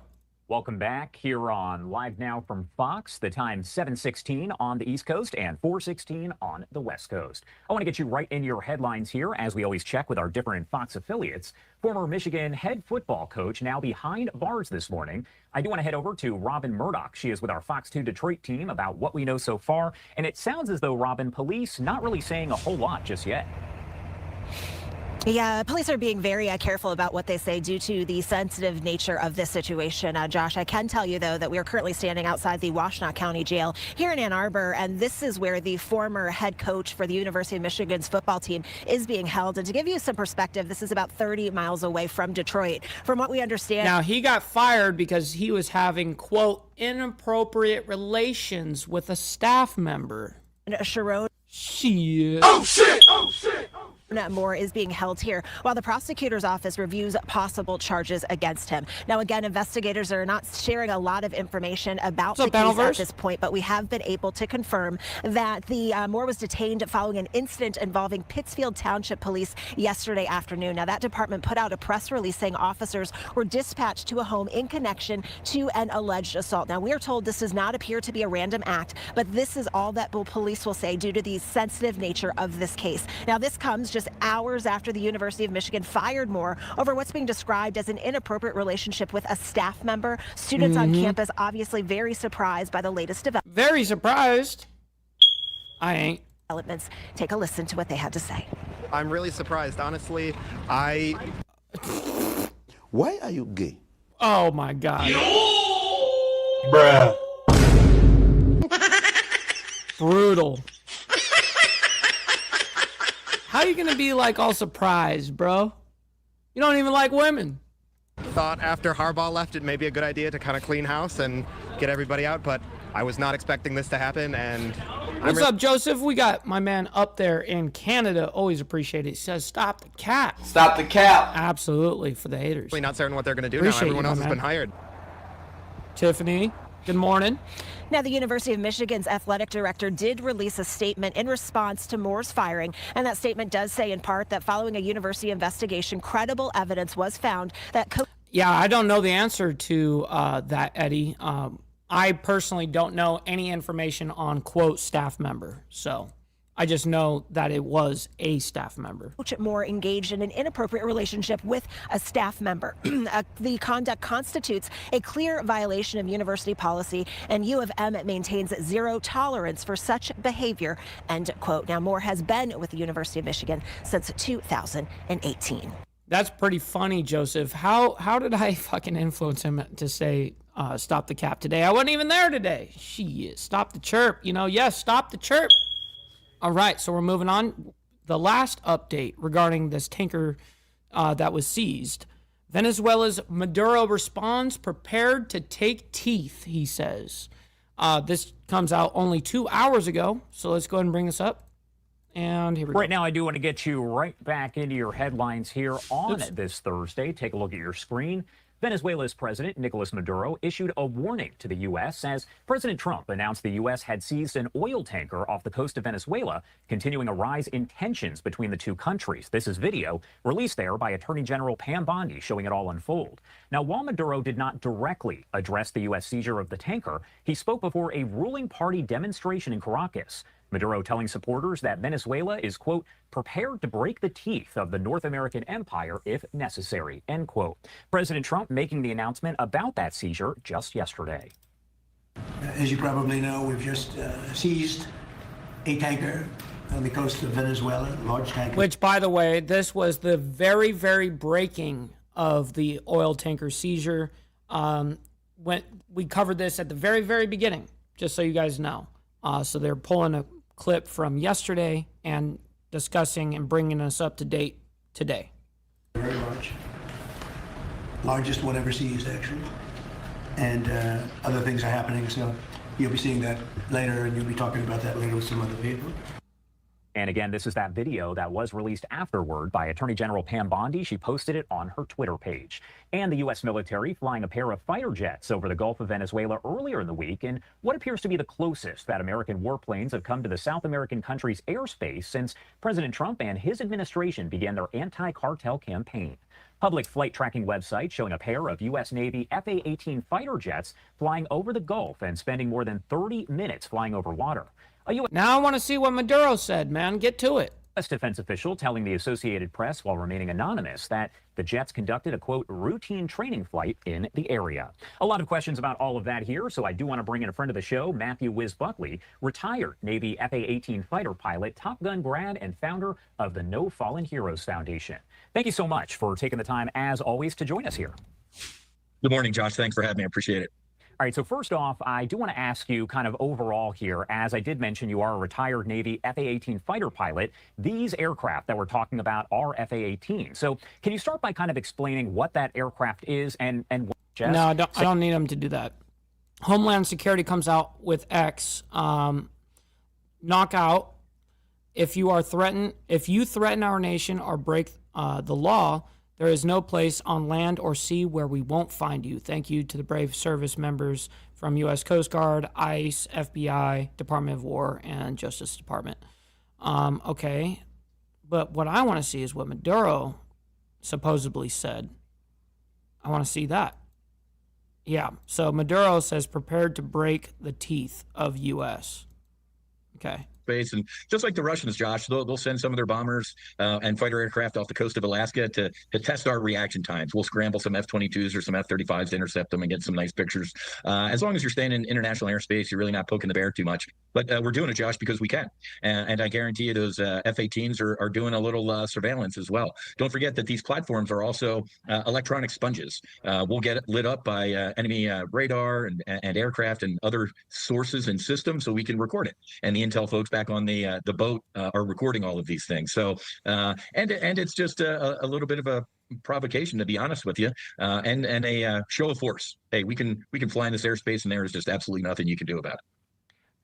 Welcome back here on Live Now from Fox. The time 7:16 on the East Coast and 4:16 on the West Coast. I want to get you right in your headlines here, as we always check with our different Fox affiliates. Former Michigan head football coach now behind bars this morning. I do want to head over to Robin Murdoch. She is with our Fox 2 Detroit team about what we know so far. And it sounds as though, Robin, police not really saying a whole lot just yet. Yeah, police are being very careful about what they say due to the sensitive nature of this situation. Josh, I can tell you, though, that we are currently standing outside the Washtenaw County Jail here in Ann Arbor, and this is where the former head coach for the University of Michigan's football team is being held. And to give you some perspective, this is about 30 miles away from Detroit. From what we understand... Now, he got fired because he was having, quote, inappropriate relations with a staff member. Sharon... Shit. Oh, shit! Oh, shit! Moore is being held here while the prosecutor's office reviews possible charges against him. Now, again, investigators are not sharing a lot of information about the case at this point, but we have been able to confirm that the Moore was detained following an incident involving Pittsfield Township Police yesterday afternoon. Now, that department put out a press release saying officers were dispatched to a home in connection to an alleged assault. Now, we are told this does not appear to be a random act, but this is all that police will say due to the sensitive nature of this case. Now, this comes just hours after the University of Michigan fired Moore over what's being described as an inappropriate relationship with a staff member. Students on campus obviously very surprised by the latest developments. Very surprised. I ain't. Developments. Take a listen to what they had to say. I'm really surprised, honestly. Why are you gay? Oh my God. Bruh. Brutal. How are you going to be like all surprised, bro? You don't even like women. Thought after Harbaugh left it may be a good idea to kind of clean house and get everybody out, but I was not expecting this to happen. And what's up, Joseph? We got my man up there in Canada. Always appreciate it. He says, stop the cap. Stop the cap. Absolutely, for the haters. Not certain what they're going to do Appreciate now. Everyone you, else my has been man. hired. Tiffany, good morning. Now, the University of Michigan's athletic director did release a statement in response to Moore's firing, and that statement does say in part that following a university investigation, credible evidence was found that... Yeah, I don't know the answer to that, Eddie. I personally don't know any information on, quote, staff member, so... I just know that it was a staff member. Coach Moore engaged in an inappropriate relationship with a staff member. The conduct constitutes a clear violation of university policy, and U of M maintains zero tolerance for such behavior, end quote. Now, Moore has been with the University of Michigan since 2018. That's pretty funny, Joseph. How did I fucking influence him to say stop the cap today? I wasn't even there today. Shit, stop the chirp. Yes, stop the chirp. All right, so we're moving on. The last update regarding this tanker that was seized. Venezuela's Maduro responds prepared to take teeth, he says. This comes out only 2 hours ago, so let's go ahead and bring this up. And here we go. Right now, I do want to get you right back into your headlines here on this Thursday. Take a look at your screen. Venezuela's President Nicolas Maduro issued a warning to the U.S. as President Trump announced the U.S. had seized an oil tanker off the coast of Venezuela, continuing a rise in tensions between the two countries. This is video released there by Attorney General Pam Bondi showing it all unfold. Now, while Maduro did not directly address the U.S. seizure of the tanker, he spoke before a ruling party demonstration in Caracas. Maduro telling supporters that Venezuela is, quote, prepared to break the teeth of the North American empire if necessary, end quote. President Trump making the announcement about that seizure just yesterday. As you probably know, we've just seized a tanker on the coast of Venezuela, large tanker. Which, by the way, this was the very, very breaking of the oil tanker seizure. When we covered this at the very, very beginning, just so you guys know. So they're pulling a clip from yesterday and discussing and bringing us up to date today. Very large. Largest one ever seized, actually. And other things are happening, so you'll be seeing that later, and you'll be talking about that later with some other people. And again, this is that video that was released afterward by Attorney General Pam Bondi. She posted it on her Twitter page. And the U.S. military flying a pair of fighter jets over the Gulf of Venezuela earlier in the week in what appears to be the closest that American warplanes have come to the South American country's airspace since President Trump and his administration began their anti-cartel campaign. Public flight tracking website showing a pair of U.S. Navy F-A-18 fighter jets flying over the Gulf and spending more than 30 minutes flying over water. Now I want to see what Maduro said, man. Get to it. A defense official telling the Associated Press while remaining anonymous that the jets conducted a, quote, routine training flight in the area. A lot of questions about all of that here, so I do want to bring in a friend of the show, Matthew Wiz Buckley, retired Navy F-A-18 fighter pilot, Top Gun grad, and founder of the No Fallen Heroes Foundation. Thank you so much for taking the time, as always, to join us here. Good morning, Josh. Thanks for having me. I appreciate it. All right, so first off, I do want to ask you kind of overall here, as I did mention, you are a retired Navy F-A-18 fighter pilot. These aircraft that we're talking about are F-A-18. So can you start by kind of explaining what that aircraft is and what, Jess? No, I don't need them to do that. Homeland Security comes out with X. Knockout. If you threaten our nation or break the law, there is no place on land or sea where we won't find you. Thank you to the brave service members from U.S. Coast Guard, ICE, FBI, Department of War, and Justice Department. Okay, but what I want to see is what Maduro supposedly said. I want to see that. Yeah, so Maduro says prepared to break the teeth of U.S. Okay. Space. And just like the Russians, Josh, they'll send some of their bombers and fighter aircraft off the coast of Alaska to test our reaction times. We'll scramble some F-22s or some F-35s to intercept them and get some nice pictures. As long as you're staying in international airspace, you're really not poking the bear too much. But we're doing it, Josh, because we can. And I guarantee you those F-18s are doing a little surveillance as well. Don't forget that these platforms are also electronic sponges. We'll get lit up by enemy radar and aircraft and other sources and systems so we can record it. And the intel folks back on the boat are recording all of these things. So and it's just a little bit of a provocation, to be honest with you, and a show of force. Hey, we can fly in this airspace, and there is just absolutely nothing you can do about it.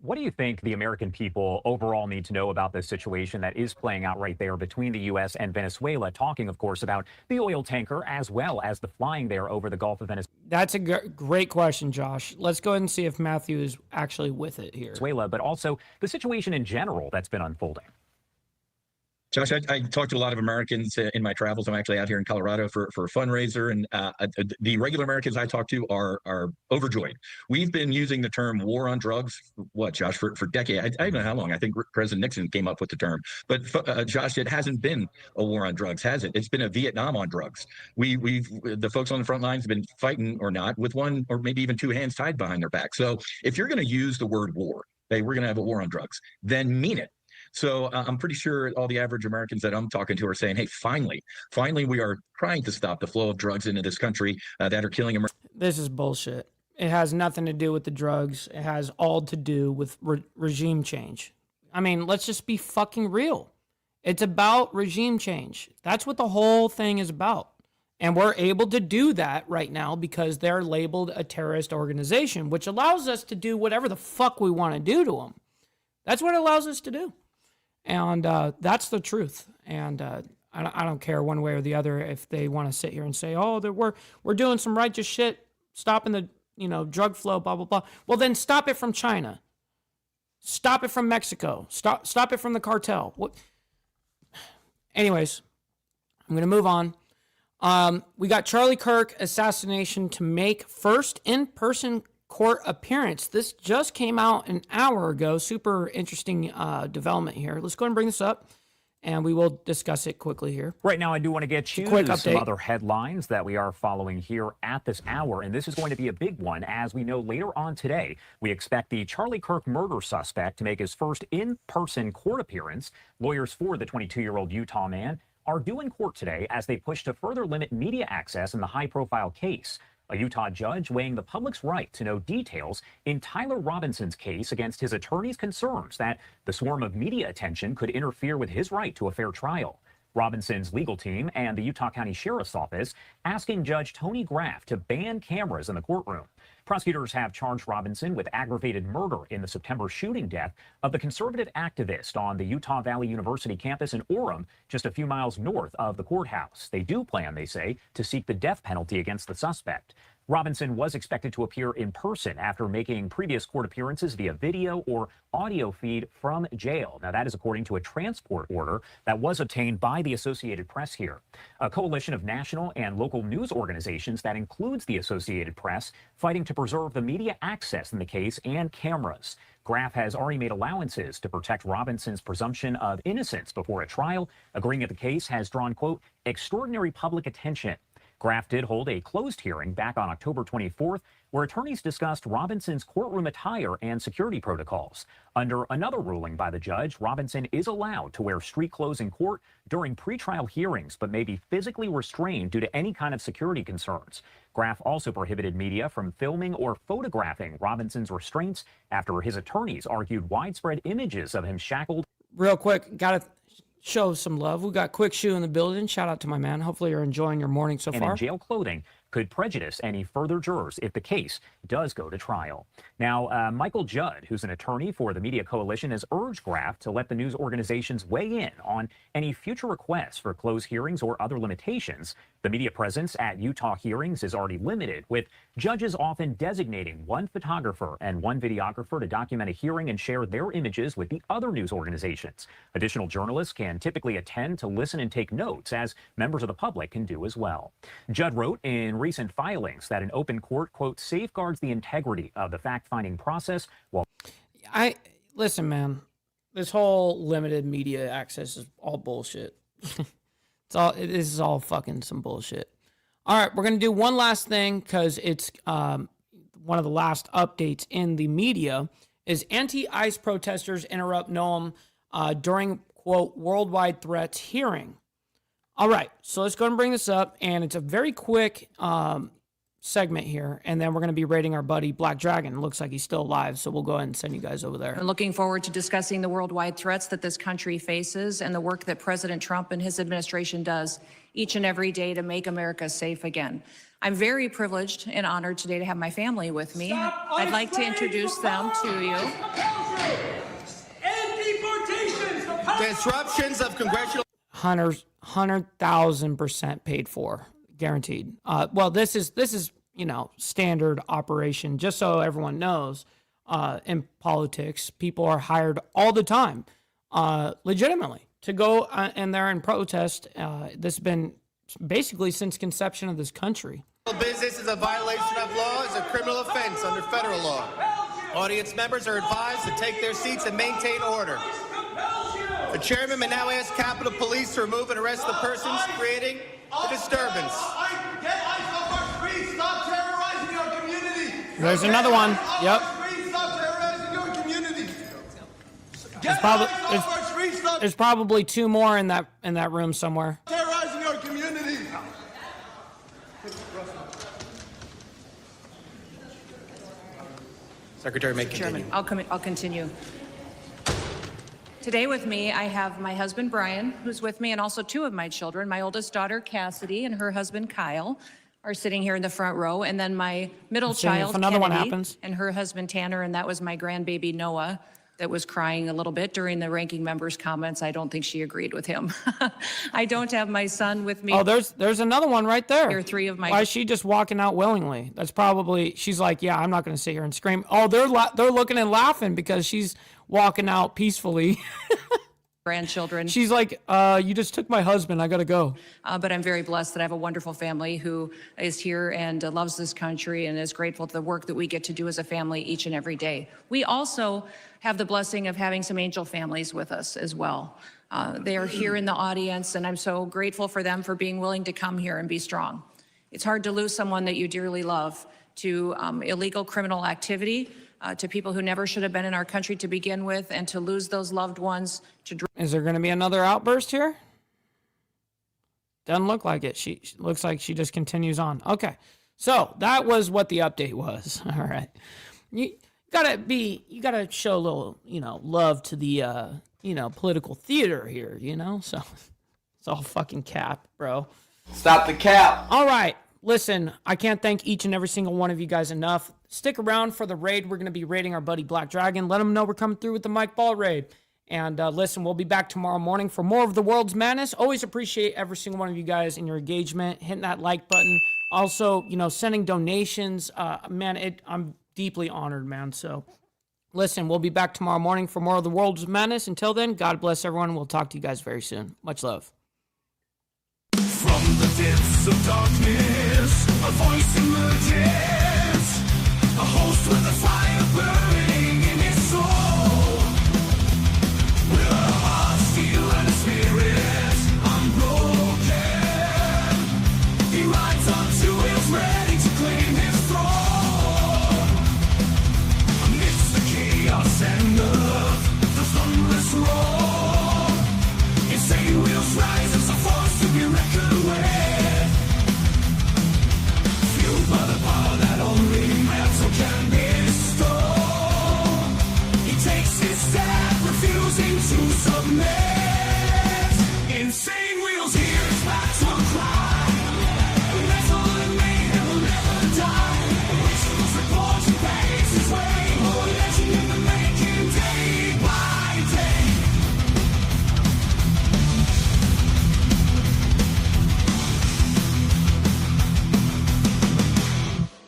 What do you think the American people overall need to know about this situation that is playing out right there between the U.S. and Venezuela, talking, of course, about the oil tanker as well as the flying there over the Gulf of Venezuela? That's a great question, Josh. Let's go ahead and see if Matthew is actually with it here. Venezuela, but also the situation in general that's been unfolding. Josh, I talked to a lot of Americans in my travels. I'm actually out here in Colorado for a fundraiser, and the regular Americans I talk to are overjoyed. We've been using the term war on drugs, what, Josh, for decades. I don't know how long. I think President Nixon came up with the term. But, Josh, it hasn't been a war on drugs, has it? It's been a Vietnam on drugs. The folks on the front lines have been fighting or not with one or maybe even two hands tied behind their back. So if you're going to use the word war, hey, we're going to have a war on drugs, then mean it. So I'm pretty sure all the average Americans that I'm talking to are saying, hey, finally, we are trying to stop the flow of drugs into this country that are killing Americans. This is bullshit. It has nothing to do with the drugs. It has all to do with regime change. I mean, let's just be fucking real. It's about regime change. That's what the whole thing is about. And we're able to do that right now because they're labeled a terrorist organization, which allows us to do whatever the fuck we want to do to them. That's what it allows us to do. And that's the truth. And I don't care one way or the other if they want to sit here and say, oh, we're doing some righteous shit, stopping the drug flow, blah, blah, blah. Well, then stop it from China. Stop it from Mexico. Stop it from the cartel. What? Anyways, I'm going to move on. We got Charlie Kirk assassination to make first in-person court appearance. This just came out an hour ago. Super interesting development here. Let's go ahead and bring this up, and we will discuss it quickly here. Right now, I do want to get you quick some update. other headlines that we are following here at this hour, and this is going to be a big one. As we know later on today, we expect the Charlie Kirk murder suspect to make his first in-person court appearance. Lawyers for the 22-year-old Utah man are due in court today as they push to further limit media access in the high-profile case. A Utah judge weighing the public's right to know details in Tyler Robinson's case against his attorney's concerns that the swarm of media attention could interfere with his right to a fair trial. Robinson's legal team and the Utah County Sheriff's Office asking Judge Tony Graff to ban cameras in the courtroom. Prosecutors have charged Robinson with aggravated murder in the September shooting death of the conservative activist on the Utah Valley University campus in Orem, just a few miles north of the courthouse. They do plan, they say, to seek the death penalty against the suspect. Robinson was expected to appear in person after making previous court appearances via video or audio feed from jail. Now, that is according to a transport order that was obtained by the Associated Press here. A coalition of national and local news organizations that includes the Associated Press fighting to preserve the media access in the case and cameras. Graff has already made allowances to protect Robinson's presumption of innocence before a trial, agreeing that the case has drawn, quote, extraordinary public attention. Graff did hold a closed hearing back on October 24th, where attorneys discussed Robinson's courtroom attire and security protocols. Under another ruling by the judge, Robinson is allowed to wear street clothes in court during pretrial hearings, but may be physically restrained due to any kind of security concerns. Graff also prohibited media from filming or photographing Robinson's restraints after his attorneys argued widespread images of him shackled. Real quick, gotta show some love. We got Quick Shoe in the building. Shout out to my man. Hopefully you're enjoying your morning so and far. In jail clothing could prejudice any further jurors if the case does go to trial. Now, Michael Judd, who's an attorney for the Media Coalition, has urged Graff to let the news organizations weigh in on any future requests for closed hearings or other limitations. The media presence at Utah hearings is already limited, with judges often designating one photographer and one videographer to document a hearing and share their images with the other news organizations. Additional journalists can typically attend to listen and take notes, as members of the public can do as well. Judd wrote in recent filings that an open court, quote, safeguards the integrity of the fact-finding process while... Listen, man, this whole limited media access is all bullshit. This is all fucking some bullshit. All right, we're going to do one last thing because it's one of the last updates in the media is anti-ICE protesters interrupt Noam during, quote, worldwide threats hearing. All right, so let's go and bring this up, and it's a very quick segment here, and then we're going to be rating our buddy Black Dragon. It looks like he's still alive, so we'll go ahead and send you guys over there. I'm looking forward to discussing the worldwide threats that this country faces and the work that President Trump and his administration does each and every day to make America safe again. I'm very privileged and honored today to have my family with me. I'd like to introduce them to you. Disruptions of congressional... 100,000% paid for, guaranteed. Well, this is standard operation. Just so everyone knows, in politics, people are hired all the time, legitimately, to go in there and protest. This has been basically since conception of this country. Business is a violation of law, is a criminal offense under federal law. Audience members are advised to take their seats and maintain order. The chairman may now ask Capitol Police to remove and arrest the persons creating the disturbance. Stop terrorizing our community. There's another one. Yep. Stop terrorizing your community. There's probably two more in that room somewhere. Terrorizing our community. Secretary may continue. Chairman, I'll continue. Today with me, I have my husband, Brian, who's with me, and also two of my children. My oldest daughter, Cassidy, and her husband, Kyle, are sitting here in the front row. And then my middle child, Kennedy, and her husband, Tanner, and that was my grandbaby, Noah, that was crying a little bit during the ranking member's comments. I don't think she agreed with him. I don't have my son with me. Oh, there's another one right there. There are three of my... Why is she just walking out willingly? That's probably, she's like, yeah, I'm not going to sit here and scream. Oh, they're looking and laughing because she's walking out peacefully. grandchildren. She's like, you just took my husband. I got to go. But I'm very blessed that I have a wonderful family who is here and loves this country and is grateful to the work that we get to do as a family each and every day. We also have the blessing of having some angel families with us as well. They are here in the audience, and I'm so grateful for them for being willing to come here and be strong. It's hard to lose someone that you dearly love to illegal criminal activity, to people who never should have been in our country to begin with, and to lose those loved ones to... Is there going to be another outburst here? Doesn't look like it. She looks like she just continues on. Okay. So that was what the update was. All right. You gotta show a little, love to the, political theater here, So it's all fucking cap, bro. Stop the cap. All right. Listen, I can't thank each and every single one of you guys enough. Stick around for the raid. We're going to be raiding our buddy Black Dragon. Let him know we're coming through with the Mike Ball raid. And listen, we'll be back tomorrow morning for more of the world's madness. Always appreciate every single one of you guys and your engagement, hitting that like button. Also, sending donations. Man, I'm deeply honored, man. So listen, we'll be back tomorrow morning for more of the world's madness. Until then, God bless everyone. We'll talk to you guys very soon. Much love. From the depths of darkness, a voice emerges, a host with a fire burns.